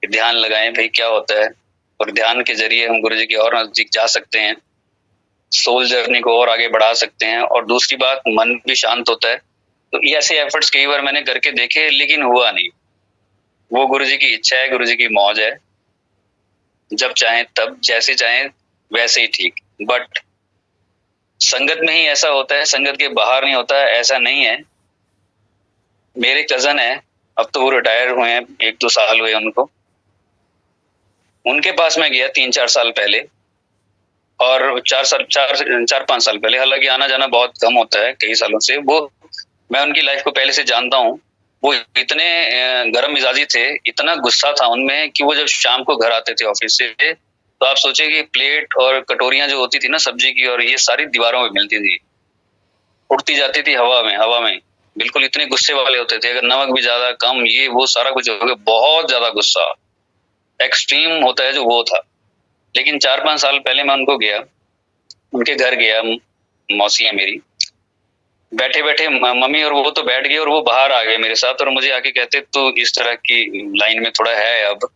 Speaker 2: ध्यान लगाएं भाई क्या होता है, और ध्यान के जरिए हम गुरुजी के और नजदीक जा सकते हैं, सोल जर्नी को और आगे बढ़ा सकते हैं। और दूसरी बात, मन भी शांत होता है। तो ऐसे एफर्ट्स कई बार मैंने करके देखे, लेकिन हुआ नहीं। वो गुरुजी की इच्छा है, गुरुजी की मौज है, जब चाहें तब, जैसे चाहें वैसे ही ठीक। बट संगत में ही ऐसा होता है, संगत के बाहर नहीं होता है, ऐसा नहीं है। मेरे कजन है, अब तो वो रिटायर हुए हैं, 1-2 साल हुए उनको। उनके पास मैं गया 3-4 साल पहले, और 4-5 साल पहले, हालांकि आना जाना बहुत कम होता है कई सालों से। वो, मैं उनकी लाइफ को पहले से जानता हूँ। वो इतने गर्म मिजाजी थे, इतना गुस्सा था उनमें कि वो जब शाम को घर आते थे ऑफिस से, तो आप सोचिए कि प्लेट और कटोरियां जो होती थी ना सब्जी की, और ये सारी दीवारों में मिलती थी, उड़ती जाती थी हवा में। बिल्कुल इतने गुस्से वाले होते थे, अगर नमक भी ज्यादा कम, ये वो सारा कुछ हो गया, बहुत ज्यादा गुस्सा, एक्सट्रीम होता है जो वो था। लेकिन 4-5 साल पहले मैं उनको गया, उनके घर गया, मौसी है मेरी, बैठे बैठे मम्मी और वो तो बैठ गए, और वो बाहर आ गए मेरे साथ, और मुझे आके कहते तू इस तरह की लाइन में थोड़ा है अब,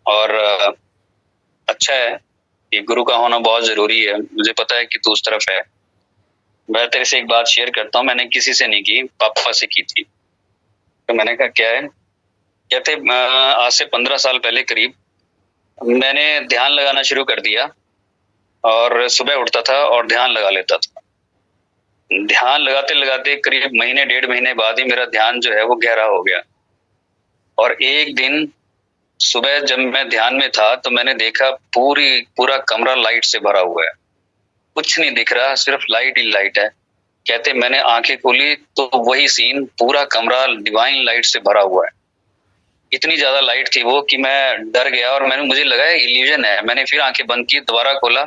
Speaker 2: और अच्छा है, ये गुरु का होना बहुत जरूरी है, मुझे पता है कि तू उस तरफ है। मैं तेरे से एक बात शेयर करता हूँ, मैंने किसी से नहीं की, पापा से की थी। तो मैंने कहा क्या है, कहते आज से 15 साल पहले करीब मैंने ध्यान लगाना शुरू कर दिया, और सुबह उठता था और ध्यान लगा लेता था। ध्यान लगाते लगाते करीब महीने 1.5 महीने बाद ही मेरा ध्यान जो है वो गहरा हो गया। और एक दिन सुबह जब मैं ध्यान में था, तो मैंने देखा पूरा कमरा लाइट से भरा हुआ है, कुछ नहीं दिख रहा, सिर्फ लाइट ही लाइट है। कहते मैंने आंखें खोली तो वही सीन, पूरा कमरा डिवाइन लाइट से भरा हुआ है। इतनी ज्यादा लाइट थी वो कि मैं डर गया, और मुझे लगा इल्यूजन है। मैंने फिर आंखें बंद की, दोबारा खोला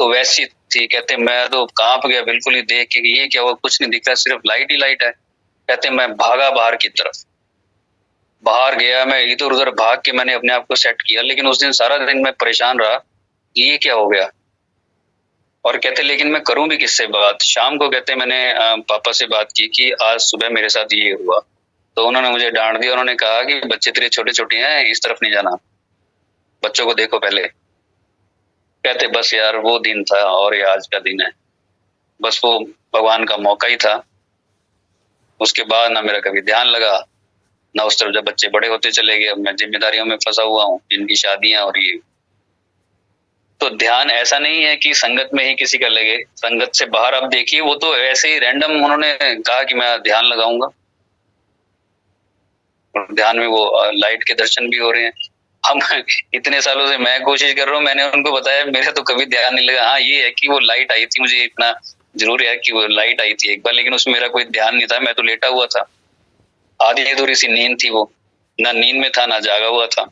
Speaker 2: तो वैसी थी। कहते मैं तो कांप गया बिल्कुल ही देख के, ये क्या हुआ, कुछ नहीं दिख रहा, सिर्फ लाइट ही लाइट है। कहते मैं भागा बाहर की तरफ, बाहर गया, मैं इधर उधर भाग के मैंने अपने आप को सेट किया, लेकिन उस दिन सारा दिन मैं परेशान रहा, ये क्या हो गया। और कहते लेकिन मैं करूं भी किससे बात। शाम को कहते मैंने पापा से बात की कि आज सुबह मेरे साथ ये हुआ, तो उन्होंने मुझे डांट दिया, उन्होंने कहा कि बच्चे तेरे छोटे छोटे हैं, इस तरफ नहीं जाना, बच्चों को देखो पहले। कहते बस यार वो दिन था और ये आज का दिन है, बस वो भगवान का मौका ही था। उसके बाद ना मेरा कभी ध्यान लगा, ना उस तरफ। जब बच्चे बड़े होते चले गए, अब मैं जिम्मेदारियों में फंसा हुआ हूँ, इनकी शादियां और ये, तो ध्यान ऐसा नहीं है कि संगत में ही किसी का लगे, संगत से बाहर आप देखिए, वो तो ऐसे ही रैंडम उन्होंने कहा कि मैं ध्यान लगाऊंगा, और ध्यान में वो लाइट के दर्शन भी हो रहे हैं। हम इतने सालों से मैं कोशिश कर रहा हूँ, मैंने उनको बताया मेरा तो कभी ध्यान नहीं लगा। हाँ ये है कि वो लाइट आई थी, मुझे इतना जरूर है कि वो लाइट आई थी एक बार, लेकिन उसमें मेरा कोई ध्यान नहीं था, मैं तो लेटा हुआ था, आधी अधूरी सी नींद थी वो, ना नींद में था ना जागा हुआ था।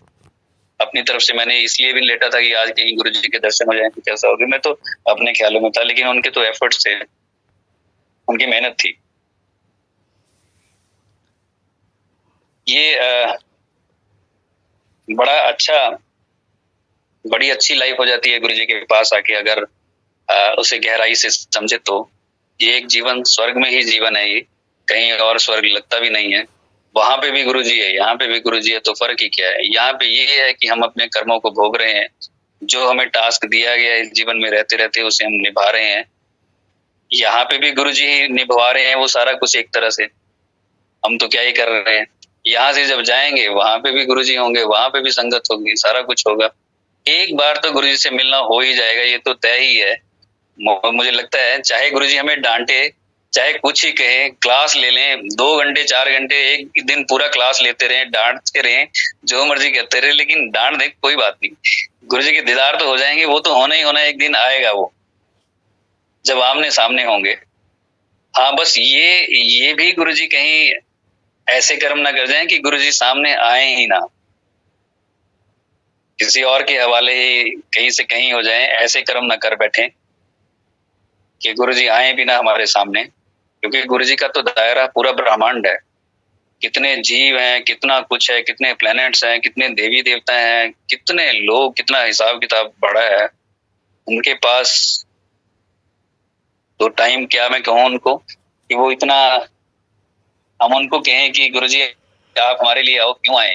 Speaker 2: अपनी तरफ से मैंने इसलिए भी लेटा था कि आज कहीं गुरु जी के दर्शन हो जाए तो कैसा होगा, मैं तो अपने ख्यालों में था, लेकिन उनके तो एफर्ट्स थे, उनकी मेहनत थी। ये बड़ा अच्छा, बड़ी अच्छी लाइफ हो जाती है गुरु जी के पास आके, अगर उसे गहराई से समझे तो। ये एक जीवन स्वर्ग में ही जीवन है, ये कहीं और स्वर्ग लगता भी नहीं है। वहां पे भी गुरु जी है, यहाँ पे भी गुरु जी है, तो फर्क ही क्या है। यहाँ पे ये है कि हम अपने कर्मों को भोग रहे हैं, जो हमें टास्क दिया गया है जीवन में रहते रहते उसे हम निभा रहे हैं। यहाँ पे भी गुरु जी ही निभा रहे हैं वो सारा कुछ एक तरह से, हम तो क्या ही कर रहे हैं। यहाँ से जब जाएंगे वहां पे भी गुरु जी होंगे, वहां पे भी संगत होगी, सारा कुछ होगा। एक बार तो गुरु जी से मिलना हो ही जाएगा, ये तो तय ही है। मुझे लगता है चाहे गुरुजी हमें डांटे, चाहे कुछ ही कहे, क्लास ले लें 2 घंटे 4 घंटे, एक दिन पूरा क्लास लेते रहे, डांटते रहे, जो मर्जी कहते रहे, लेकिन डांट दे कोई बात नहीं, गुरुजी के दीदार तो हो जाएंगे, वो तो होना ही होना, एक दिन आएगा वो जब आमने सामने होंगे। हाँ बस ये भी गुरुजी कहीं ऐसे कर्म ना कर जाएं कि गुरुजी सामने आए ही ना, किसी और के हवाले ही कहीं से कहीं हो जाए, ऐसे कर्म ना कर बैठे कि गुरुजी आए भी ना हमारे सामने। क्योंकि गुरुजी का तो दायरा पूरा ब्रह्मांड है, कितने जीव हैं, कितना कुछ है, कितने प्लैनेट्स हैं, कितने देवी देवता हैं, कितने लोग, कितना हिसाब किताब बड़ा है उनके पास। तो टाइम क्या मैं कहूँ उनको कि वो इतना, हम उनको कहें कि गुरुजी आप हमारे लिए आओ, क्यों आए,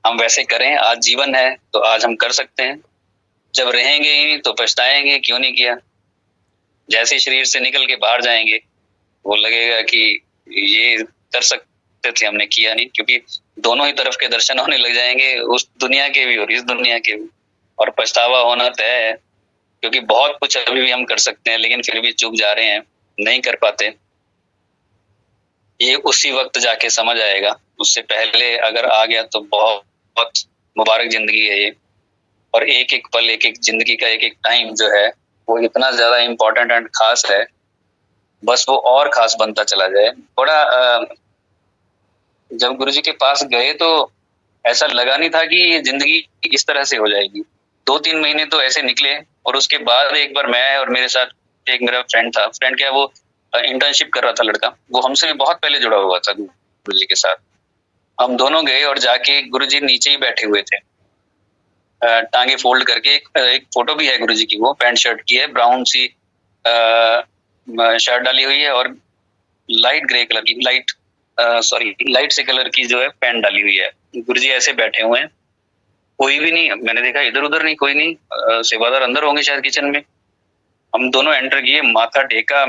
Speaker 2: हम वैसे करें। आज जीवन है तो आज हम कर सकते हैं, जब रहेंगे ही तो पछताएंगे क्यों नहीं किया। जैसे शरीर से निकल के बाहर जाएंगे वो लगेगा कि ये कर सकते थे, हमने किया नहीं, क्योंकि दोनों ही तरफ के दर्शन होने लग जाएंगे, उस दुनिया के भी और इस दुनिया के भी, और पछतावा होना तय है। क्योंकि बहुत कुछ अभी भी हम कर सकते हैं, लेकिन फिर भी चूक जा रहे हैं, नहीं कर पाते। ये उसी वक्त जाके समझ आएगा, उससे पहले अगर आ गया तो बहुत बहुत मुबारक जिंदगी है ये। और एक एक पल, एक एक जिंदगी का एक एक टाइम जो है वो इतना ज्यादा इम्पोर्टेंट एंड खास है, बस वो और खास बनता चला जाए। बड़ा जब गुरुजी के पास गए तो ऐसा लगा नहीं था कि ये जिंदगी इस तरह से हो जाएगी। 2-3 महीने तो ऐसे निकले, और उसके बाद एक बार मैं और मेरे साथ एक मेरा फ्रेंड था, फ्रेंड क्या वो इंटर्नशिप कर रहा था लड़का, वो हमसे भी बहुत पहले जुड़ा हुआ था गुरुजी के साथ। हम दोनों गए और जाके गुरुजी नीचे ही बैठे हुए थे, टांगे फोल्ड करके। एक फोटो भी है गुरुजी की, वो पैंट शर्ट की है, ब्राउन सी शर्ट डाली हुई है, और लाइट ग्रे कलर की, लाइट से कलर की जो है पैंट डाली हुई है। गुरुजी ऐसे बैठे हुए हैं, कोई भी नहीं, मैंने देखा इधर उधर नहीं, कोई नहीं, सेवादार अंदर होंगे शायद किचन में। हम दोनों एंटर किए, माथा टेका,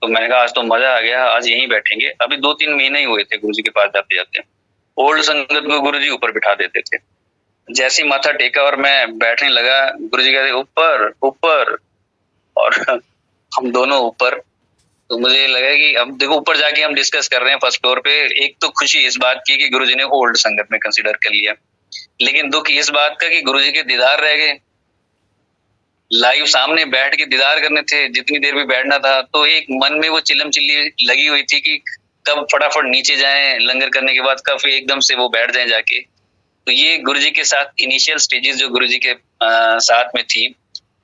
Speaker 2: तो मैंने कहा आज तो मजा आ गया, आज यहीं बैठेंगे। अभी 2-3 महीने ही हुए थे गुरुजी के पास जाते जाते। ओल्ड संगत को गुरुजी ऊपर बिठा देते थे। जैसे ही माथा टेका और मैं बैठने लगा, गुरुजी कहते ऊपर ऊपर, और हम दोनों ऊपर। तो मुझे लगा कि अब देखो ऊपर जाके हम डिस्कस कर रहे हैं फर्स्ट फ्लोर पे। एक तो खुशी इस बात की कि गुरुजी ने ओल्ड संगत में कंसीडर कर लिया, लेकिन दुख इस बात का कि गुरुजी के दीदार रह गए, लाइव सामने बैठ के दीदार करने थे, जितनी देर भी बैठना था। तो एक मन में वो चिल्लम चिल्ली लगी हुई थी कि कब फटाफट नीचे जाएं लंगर करने के बाद, कब एकदम से वो बैठ जाएं जाके। तो ये गुरुजी के साथ इनिशियल स्टेजेस जो गुरुजी के साथ में थी,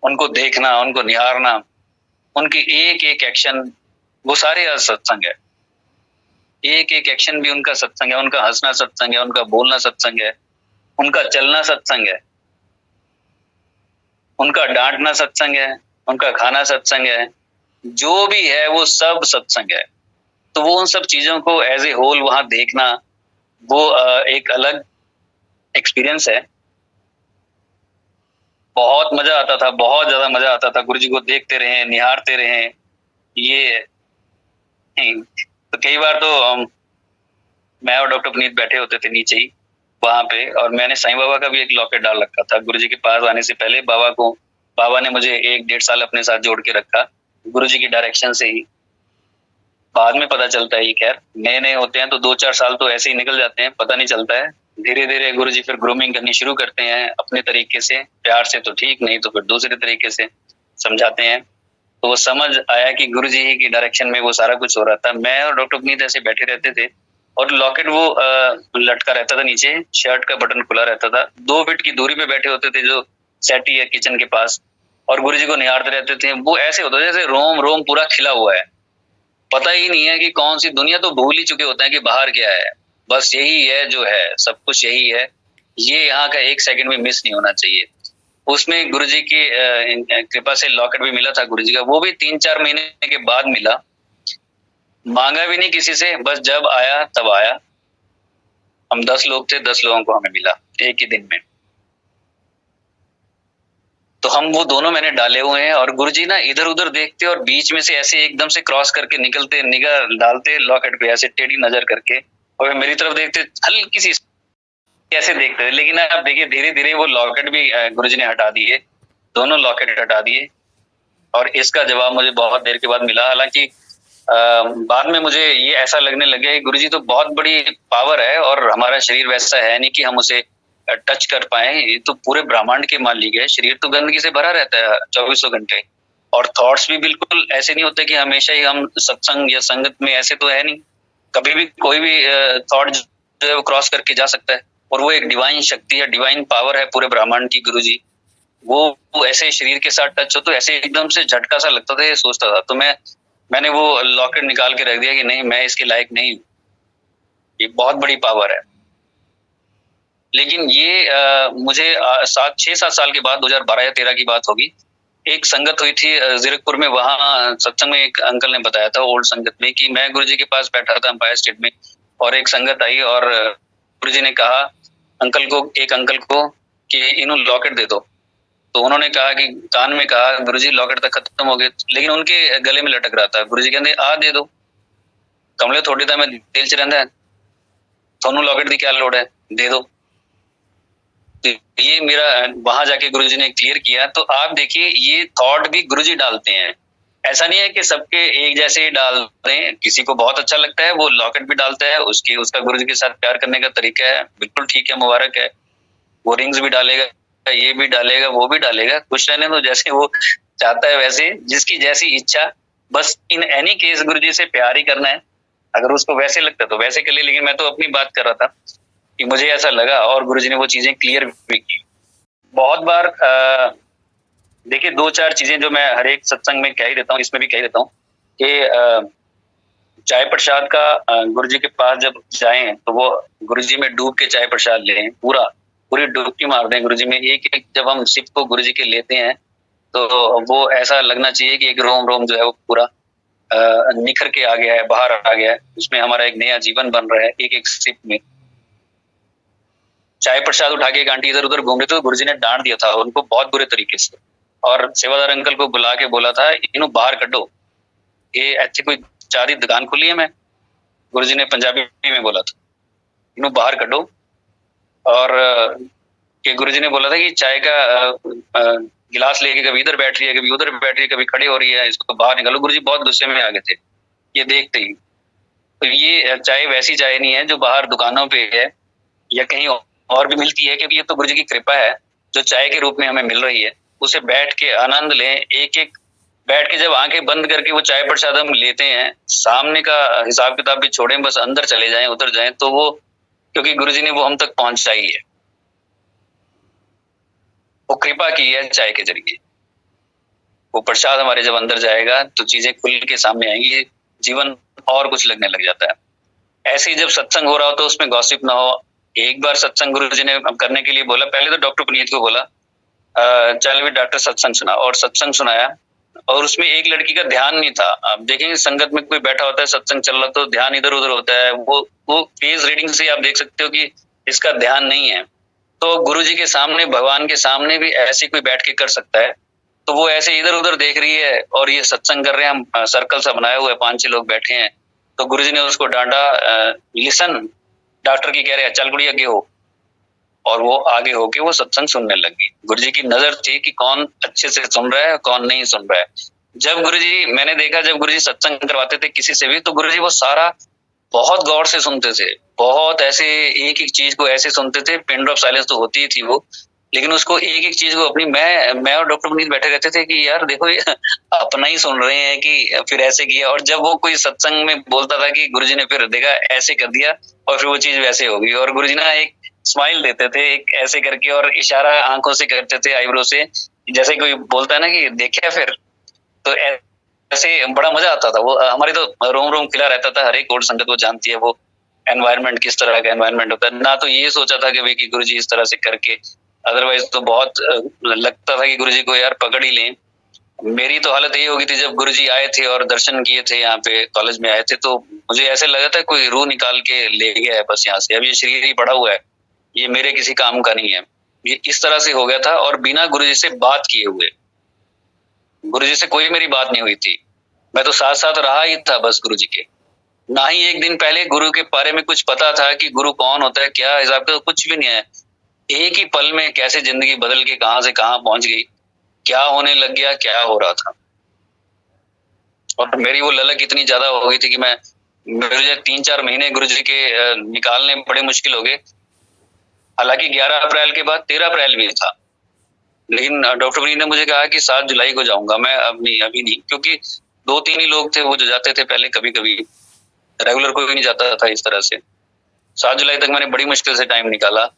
Speaker 2: उनको देखना, उनको निहारना, उनके एक एक एक्शन, वो सारे सत्संग है। एक एक एक्शन भी उनका सत्संग है, उनका हंसना सत्संग है, उनका बोलना सत्संग है, उनका चलना सत्संग है, उनका डांटना सत्संग है, उनका खाना सत्संग है, जो भी है वो सब सत्संग है। तो वो उन सब चीजों को एज ए होल वहां देखना, वो एक अलग एक्सपीरियंस है। बहुत मजा आता था, बहुत ज्यादा मजा आता था, गुरुजी को देखते रहे, निहारते रहे। ये तो कई बार तो मैं और डॉक्टर पुनीत बैठे होते थे नीचे ही, वहां पे, और मैंने साईं बाबा का भी एक लॉकेट डाल रखा था। गुरुजी के पास आने से पहले बाबा ने मुझे 1-1.5 साल अपने साथ जोड़ के रखा, गुरुजी की डायरेक्शन से ही। बाद में पता चलता है, ये खैर नए-नए होते हैं तो 2-4 साल तो ऐसे ही निकल जाते हैं, पता नहीं चलता है। धीरे-धीरे गुरुजी फिर ग्रूमिंग करनी शुरू करते हैं अपने तरीके से, प्यार से तो ठीक, नहीं तो फिर दूसरे तरीके से समझाते हैं। तो वो समझ आया कि गुरुजी ही की डायरेक्शन में वो सारा कुछ हो रहा था। मैं और डॉक्टर पुनीत ऐसे बैठे रहते थे और लॉकेट वो लटका रहता था नीचे, शर्ट का बटन खुला रहता था। 2 फीट की दूरी पे बैठे होते थे जो सेटी है किचन के पास, और गुरुजी को निहारते रहते थे। वो ऐसे होता था जैसे रोम-रोम पूरा खिला हुआ है। पता ही नहीं है कि कौन सी, दुनिया तो भूल ही चुके होते हैं कि बाहर क्या है। बस यही है जो है, सब कुछ यही है। ये यहाँ का 1 सेकंड भी मिस नहीं होना चाहिए। उसमें गुरुजी की कृपा से लॉकेट भी मिला था गुरुजी का, वो भी 3-4 महीने के बाद मिला। मांगा भी नहीं किसी से, बस जब आया तब आया। हम 10 लोग थे, 10 लोगों को हमें मिला एक ही दिन में। तो हम वो दोनों मैंने डाले हुए हैं, और गुरुजी ना इधर-उधर देखते और बीच में से ऐसे एकदम से क्रॉस करके निकलते, निगाह डालते लॉकेट पे ऐसे टेढ़ी नजर करके, और मेरी तरफ देखते, हल्की सी कैसे देखते थे। लेकिन आप देखिए धीरे-धीरे वो लॉकेट भी गुरुजी ने हटा दिए, दोनों लॉकेट हटा दिए, और इसका जवाब मुझे बहुत देर के बाद मिला। हालांकि बाद में मुझे ये ऐसा लगने लग गया कि गुरुजी तो बहुत बड़ी पावर है, और हमारा शरीर वैसा है नहीं कि हम उसे टच कर पाए। ये तो पूरे ब्रह्मांड के मालिक है। शरीर तो गंदगी से भरा रहता है 24 घंटे, और थॉट्स भी बिल्कुल ऐसे नहीं होते कि हमेशा ही हम सत्संग या संगत में, ऐसे तो है नहीं। कभी भी कोई भी थॉट जो है वो क्रॉस करके जा सकता है, और वो एक डिवाइन शक्ति है, डिवाइन पावर है पूरे ब्रह्मांड की गुरुजी। वो ऐसे शरीर के साथ टच हो तो ऐसे एकदम से झटका सा लगता था, ये सोचता था। तो मैंने वो लॉकेट निकाल के रख दिया कि नहीं, मैं इसके लायक नहीं हूँ, ये बहुत बड़ी पावर है। लेकिन ये मुझे 6-7 साल के बाद, 2012 या 13 की बात होगी, एक संगत हुई थी जीरकपुर में। वहां सत्संग में एक अंकल ने बताया था, ओल्ड संगत में, कि मैं गुरुजी के पास बैठा था एम्पायर स्टेट में, और एक संगत आई और गुरुजी ने कहा एक अंकल को कि इन्हों लॉकेट दे दो। तो उन्होंने कहा कि कान में कहा, गुरुजी लॉकेट तक खत्म हो गए, लेकिन उनके गले में लटक रहा था। गुरुजी कहते आ दे दो, कमले थोड़ी था मैं दिल च रहिंदा है, थोनू लॉकेट की क्या लोड़ है, दे दो। तो ये मेरा वहां जाके गुरुजी ने क्लियर किया। तो आप देखिए, ये थॉट भी गुरुजी डालते हैं। ऐसा नहीं है कि सबके एक जैसे ही डाल रहे हैं। किसी को बहुत अच्छा लगता है वो लॉकेट भी डालता है, उसका गुरुजी के साथ प्यार करने का तरीका है, बिल्कुल ठीक है, मुबारक है। वो रिंग्स भी डालेगा, ये भी डालेगा, वो भी डालेगा, खुश रहने दो, जैसे वो चाहता है वैसे, जिसकी जैसी इच्छा। बस इन एनी केस गुरुजी से प्यार ही करना है। अगर उसको वैसे लगता है तो वैसे कर ले। लेकिन मैं तो अपनी बात कर रहा था कि मुझे ऐसा लगा, और गुरुजी ने वो चीजें क्लियर भी की। बहुत बार देखिए 2-4 चीजें जो मैं हर एक सत्संग में कह ही देता हूँ, इसमें भी कह ही देता हूँ कि चाय प्रसाद का गुरुजी के पास जब जाएं तो वो गुरुजी में डूब के चाय प्रसाद लें, पूरी डुबकी मार दें गुरुजी में। एक जब हम सिप को गुरुजी के लेते हैं तो वो ऐसा लगना चाहिए कि एक रोम रोम जो है वो पूरा निखर के आ गया है, बाहर आ गया है, उसमें हमारा एक नया जीवन बन रहा है एक एक सिप में। चाय प्रसाद उठा के एक आंटी इधर उधर घूम रहे थे, तो गुरुजी ने डांट दिया था उनको बहुत बुरे तरीके से, और सेवादार अंकल को बुला के बोला था, इन्हों बाहर कड्डो, ये ऐसे कोई चाय दी दुकान खुली है। मैं गुरुजी ने पंजाबी में बोला था, इन्हों बाहर कड्डो। और कि गुरुजी ने बोला था कि चाय का गिलास लेके कभी इधर बैठ रही है, कभी उधर बैठ रही है, कभी खड़े हो रही है, इसको बाहर निकालो। गुरुजी बहुत गुस्से में आ गए थे ये देखते ही। तो ये चाय वैसी चाय नहीं है जो बाहर दुकानों पे है या कहीं और भी मिलती है, क्योंकि ये तो गुरुजी की कृपा है जो चाय के रूप में हमें मिल रही है। उसे बैठ के आनंद लें, एक एक बैठ के जब आंखें बंद करके वो चाय प्रसाद हम लेते हैं, सामने का हिसाब किताब भी छोड़ें, बस अंदर चले जाएं, उतर जाएं, तो वो, क्योंकि गुरुजी ने वो हम तक पहुंचाई है, वो कृपा की है चाय के जरिए। वो प्रसाद हमारे जब अंदर जाएगा तो चीजें खुल के सामने आएंगी, जीवन और कुछ लगने लग जाता है। ऐसे ही जब सत्संग हो रहा हो तो उसमें गॉसिप ना हो। एक बार सत्संग गुरुजी ने करने के लिए बोला, पहले तो डॉक्टर पुनीत को बोला चल भी डॉक्टर सत्संग सुना, और सत्संग सुनाया, और उसमें एक लड़की का ध्यान नहीं था। आप देखेंगे संगत में कोई बैठा होता है, सत्संग चल रहा तो ध्यान इधर उधर होता है, वो फेस रीडिंग से आप देख सकते हो कि इसका ध्यान नहीं है। तो गुरुजी के सामने, भगवान के सामने भी ऐसे कोई बैठ के कर सकता है। तो वो ऐसे इधर उधर देख रही है और ये सत्संग कर रहे हैं, हम सर्कल सा बनाए हुए 5-6 लोग बैठे हैं। तो गुरुजी ने उसको डांटा, लिसन, डॉक्टर की कह रहे हैं चल गुड़ी आगे हो। और वो आगे होके वो सत्संग सुनने लगी। गुरुजी की नजर थी कि कौन अच्छे से सुन रहा है, कौन नहीं सुन रहा है। जब गुरुजी, मैंने देखा जब गुरुजी सत्संग करवाते थे किसी से भी, तो गुरुजी वो सारा बहुत गौर से सुनते थे, बहुत ऐसे एक एक चीज को ऐसे सुनते थे, पिन ड्रॉप साइलेंस तो होती ही थी वो, लेकिन उसको एक एक चीज को अपनी, मैं और डॉक्टर पुनीत बैठे रहते थे कि यार देखो ये अपना ही सुन रहे हैं कि फिर ऐसे किया। और जब वो कोई सत्संग में बोलता था कि गुरुजी ने फिर देखा ऐसे कर दिया और फिर वो चीज वैसे हो गई, और गुरुजी ना एक स्माइल देते थे एक ऐसे करके और इशारा आंखों से करते थे, आईब्रो से, जैसे कोई बोलता है ना कि देखा फिर, तो ऐसे बड़ा मजा आता था। वो हमारी तो रोम रोम खिला रहता था। हर एक कोर्ट संगत वो जानती है वो एनवायरनमेंट किस तरह का एनवायरनमेंट होता है। ना तो ये सोचा था कि भाई कि गुरुजी इस तरह से करके, अदरवाइज तो बहुत लगता था कि गुरुजी को यार पकड़ ही लें। मेरी तो हालत यही हो गई थी जब गुरुजी आए थे और दर्शन किए थे यहाँ पे कॉलेज में आए थे, तो मुझे ऐसे लगा था कोई रूह निकाल के ले गया है बस यहाँ से, अब ये शरीर ही पड़ा हुआ है, ये मेरे किसी काम का नहीं है। ये इस तरह से हो गया था, और बिना गुरुजी से बात किए हुए, गुरुजी से कोई मेरी बात नहीं हुई थी, मैं तो साथ साथ रहा ही था बस गुरुजी के। ना ही एक दिन पहले गुरु के बारे में कुछ पता था कि गुरु कौन होता है, क्या हिसाब का, कुछ भी नहीं है। एक ही पल में कैसे जिंदगी बदल के कहां से कहां पहुंच गई, क्या होने लग गया, क्या हो रहा था। और मेरी वो ललक इतनी ज्यादा हो गई थी कि मैं, मुझे 3-4 महीने गुरुजी के निकालने बड़े मुश्किल हो गए। हालांकि 11 अप्रैल के बाद 13 अप्रैल भी था, लेकिन डॉक्टर विनीत ने मुझे कहा कि 7 जुलाई को जाऊंगा मैं, अब नहीं, अभी नहीं, क्योंकि 2-3 ही लोग थे वो जो जाते थे पहले, कभी कभी रेगुलर कोई नहीं जाता था इस तरह से। 7 जुलाई तक मैंने बड़ी मुश्किल से टाइम निकाला,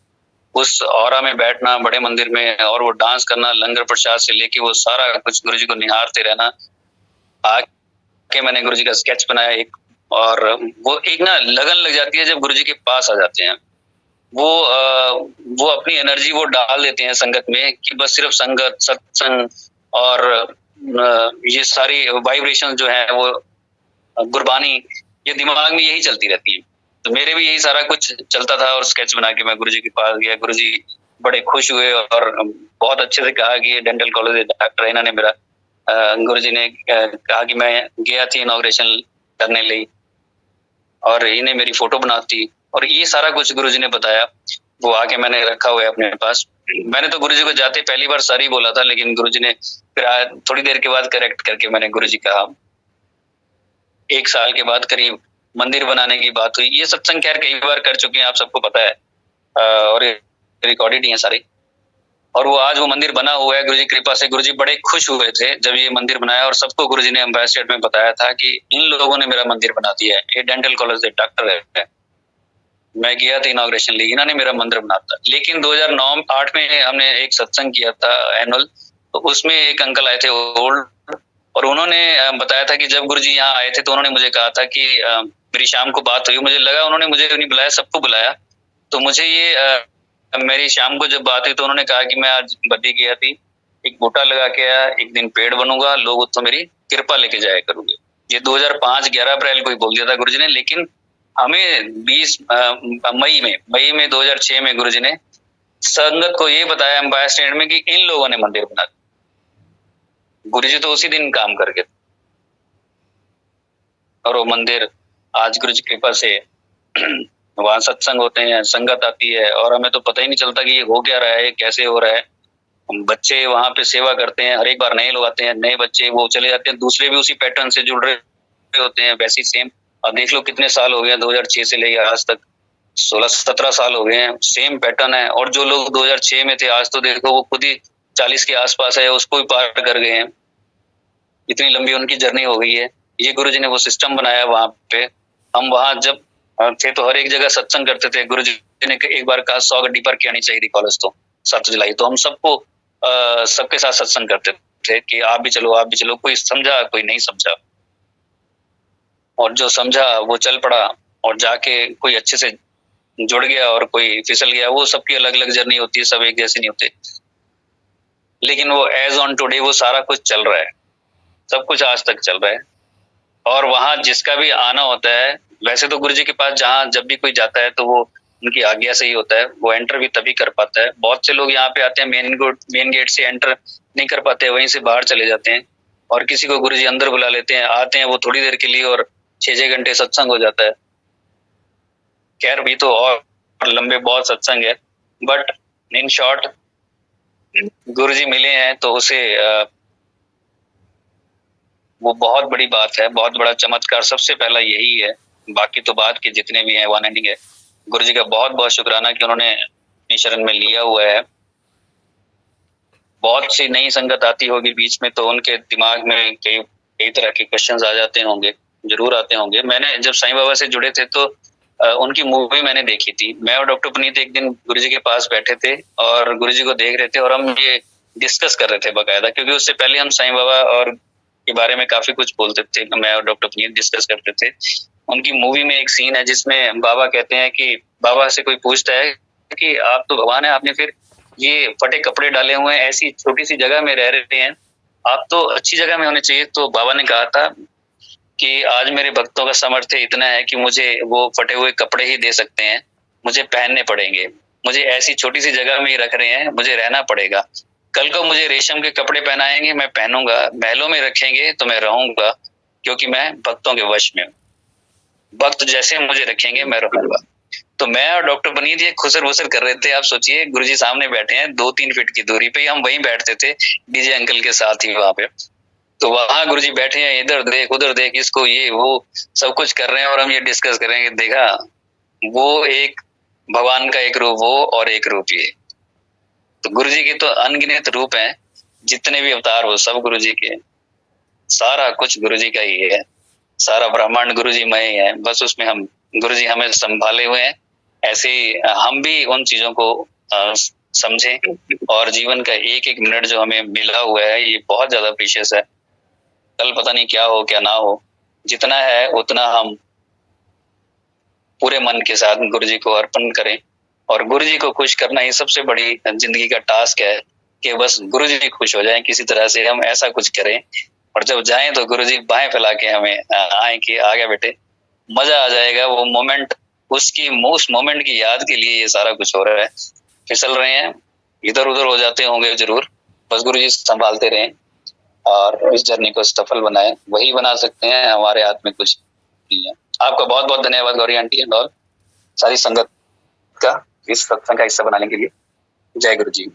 Speaker 2: उस औरा में बैठना बड़े मंदिर में, और वो डांस करना, लंगर प्रसाद से लेके वो सारा कुछ गुरुजी को निहारते रहना। आके मैंने गुरुजी का स्केच बनाया एक, और वो एक ना लगन लग जाती है जब गुरुजी के पास आ जाते हैं। वो अपनी एनर्जी वो डाल देते हैं संगत में कि बस सिर्फ संगत, सत्संग और ये सारी वाइब्रेशन जो है वो गुरबानी, ये दिमाग में यही चलती रहती है। तो मेरे भी यही सारा कुछ चलता था, और स्केच बना के मैं गुरुजी के पास गया। गुरुजी बड़े खुश हुए और बहुत अच्छे से कहा कि ये डेंटल कॉलेज डॉक्टर है, इन्होंने मेरा, गुरुजी ने कहा कि मैं गया थी इनॉग्रेशन करने लिए और इन्हें मेरी फोटो बनाती, और ये सारा कुछ गुरुजी ने बताया। वो आके मैंने रखा हुआ है अपने पास। मैंने तो गुरुजी को जाते पहली बार सर ही बोला था, लेकिन गुरुजी ने फिर थोड़ी देर के बाद करेक्ट करके मैंने गुरुजी कहा। 1 साल के बाद करीब मंदिर बनाने की बात हुई। ये सत्संग खैर कई बार कर चुके हैं, आप सबको पता है, और रिकॉर्डेड ही है सारे। और वो आज वो मंदिर बना हुआ है गुरुजी की कृपा से। गुरुजी बड़े खुश हुए थे जब ये मंदिर बनाया, और सबको गुरुजी ने एम्पायर स्टेट में बताया था कि इन लोगों ने मेरा मंदिर बना दिया है, ये डेंटल कॉलेज से डॉक्टर है। मैं गया था इनॉग्रेशन लिए, इन्होंने मेरा मंदिर बना था। लेकिन 2009-8 में हमने एक सत्संग किया था एनुअल, तो उसमें एक अंकल आए थे ओल्ड, और उन्होंने बताया था कि जब गुरुजी यहाँ आए थे तो उन्होंने मुझे कहा था कि मेरी शाम को बात हुई, मुझे लगा उन्होंने मुझे नहीं बुलाया, सबको बुलाया। तो मुझे ये मेरी शाम को जब बात हुई तो उन्होंने कहा कि मैं आज बद्दी गया थी, एक बूटा लगा के आया, एक दिन पेड़ बनूंगा, लोग तो मेरी कृपा लेके जाया करोगे। ये 2005 11 अप्रैल को ही बोल दिया था गुरुजी ने। लेकिन हमें 20 मई में 2006 में गुरुजी ने संगत को ये बताया एम्पायर स्टेट में कि इन लोगों ने मंदिर बना दिया। गुरुजी तो उसी दिन काम कर गए, और वो मंदिर आज गुरुजी की कृपा से वहां सत्संग होते हैं, संगत आती है, और हमें तो पता ही नहीं चलता कि ये हो क्या रहा है, कैसे हो रहा है। बच्चे वहां पे सेवा करते हैं, हर एक बार नए लोग आते हैं, नए बच्चे वो चले जाते हैं, दूसरे भी उसी पैटर्न से जुड़ रहे होते हैं वैसे ही सेम। अब देख लो कितने साल हो गए, 2006 से लेकर आज तक 16-17 साल हो गए हैं, सेम पैटर्न है। और जो लोग 2006 में थे आज तो देखो वो खुद ही 40 के आसपास है, उसको भी पार कर गए हैं, इतनी लंबी उनकी जर्नी हो गई है। ये गुरुजी ने वो सिस्टम बनाया वहां पे। हम वहां जब थे तो हर एक जगह सत्संग करते थे। गुरुजी ने एक बार कहा 100 गड्डी पर की आनी चाहिए कॉलेज, तो 7 जुलाई तो हम सबको सबके साथ सत्संग करते थे कि आप भी चलो, आप भी चलो। कोई समझा, कोई नहीं समझा, और जो समझा वो चल पड़ा, और जाके कोई अच्छे से जुड़ गया और कोई फिसल गया। वो सबकी अलग अलग जर्नी होती है, सब एक जैसे नहीं होते, लेकिन वो एज ऑन टुडे वो सारा कुछ चल रहा है, सब कुछ आज तक चल रहा है। और वहां जिसका भी आना होता है, वैसे तो गुरुजी के पास जहाँ जब भी कोई जाता है तो वो उनकी आज्ञा से ही होता है, वो एंटर भी तभी कर पाता है। बहुत से लोग यहाँ पे आते हैं, मेन गेट से एंटर नहीं कर पाते, वहीं से बाहर चले जाते हैं, और किसी को गुरुजी अंदर बुला लेते हैं, आते हैं वो थोड़ी देर के लिए, और 6-6 घंटे सत्संग हो जाता है। खैर भी तो और लंबे बहुत सत्संग है, बट इन शॉर्ट गुरु जी मिले हैं तो उसे वो बहुत बड़ी बात है, बहुत बड़ा चमत्कार सबसे पहला यही है। बाकी तो बात के जितने भी हैं वन एंडिंग है। गुरु जी का बहुत बहुत शुक्राना कि उन्होंने अपनी शरण में लिया हुआ है। बहुत सी नई संगत आती होगी बीच में तो उनके दिमाग में कई कई तरह के क्वेश्चंस आ जाते होंगे, जरूर आते होंगे। मैंने जब साईं बाबा से जुड़े थे तो उनकी मूवी मैंने देखी थी। मैं और डॉक्टर पुनीत एक दिन गुरु जी के पास बैठे थे और गुरु जी को देख रहे थे और हम ये डिस्कस कर रहे थे बकायदा, क्योंकि उससे पहले हम साईं बाबा और के बारे में काफी कुछ बोलते थे। मैं और डॉक्टर पुनीत डिस्कस करते थे। उनकी मूवी में एक सीन है जिसमें बाबा कहते हैं कि बाबा से कोई पूछता है कि आप तो भगवान है, आपने फिर ये फटे कपड़े डाले हुए हैं, ऐसी छोटी सी जगह में रह रहे हैं, आप तो अच्छी जगह में होने चाहिए। तो बाबा ने कहा था कि आज मेरे भक्तों का सामर्थ्य इतना है कि मुझे वो फटे हुए कपड़े ही दे सकते हैं, मुझे पहनने पड़ेंगे। मुझे ऐसी छोटी सी जगह में ही रख रहे हैं, मुझे रहना पड़ेगा। कल को मुझे रेशम के कपड़े पहनाएंगे, मैं पहनूंगा। महलों में रखेंगे तो मैं रहूंगा, क्योंकि मैं भक्तों के वश में हूँ। भक्त जैसे मुझे रखेंगे मैं रहूंगा। तो मैं और डॉक्टर पुनीत ये खुसर बुसर कर रहे थे। आप सोचिए गुरुजी सामने बैठे हैं, 2-3 फीट की दूरी पे, हम वहीं बैठते थे डीजे अंकल के साथ ही वहां पे। तो वहां गुरुजी बैठे हैं, इधर देख उधर देख, इसको ये वो सब कुछ कर रहे हैं और हम ये डिस्कस करेंगे। देखा, वो एक भगवान का एक रूप वो और एक रूप ये। तो गुरुजी के तो अनगिनत रूप हैं, जितने भी अवतार हो सब गुरुजी के। सारा कुछ गुरुजी का ही है, सारा ब्रह्मांड गुरुजी मय है। बस उसमें हम गुरुजी हमें संभाले हुए हैं। ऐसे ही हम भी उन चीजों को समझें और जीवन का एक एक मिनट जो हमें मिला हुआ है ये बहुत ज्यादा प्रीशियस है। कल पता नहीं क्या हो क्या ना हो, जितना है उतना हम पूरे मन के साथ गुरुजी को अर्पण करें। और गुरुजी को खुश करना ही सबसे बड़ी जिंदगी का टास्क है कि बस गुरुजी खुश हो जाएं, किसी तरह से हम ऐसा कुछ करें। और जब जाएं तो गुरुजी बाहें फैला के हमें आए कि आ गया बेटे, मजा आ जाएगा। वो मोमेंट, उसकी उस मोमेंट की याद के लिए ये सारा कुछ हो रहा है। फिसल रहे हैं, इधर उधर हो जाते होंगे जरूर, बस गुरुजी संभालते रहें और इस जर्नी को सफल बनाए। वही बना सकते हैं, हमारे हाथ में कुछ नहीं है। आपका बहुत बहुत धन्यवाद गौरी आंटी एंड ऑल, सारी संगत का इस सत्संग का हिस्सा बनाने के लिए। जय गुरु जी।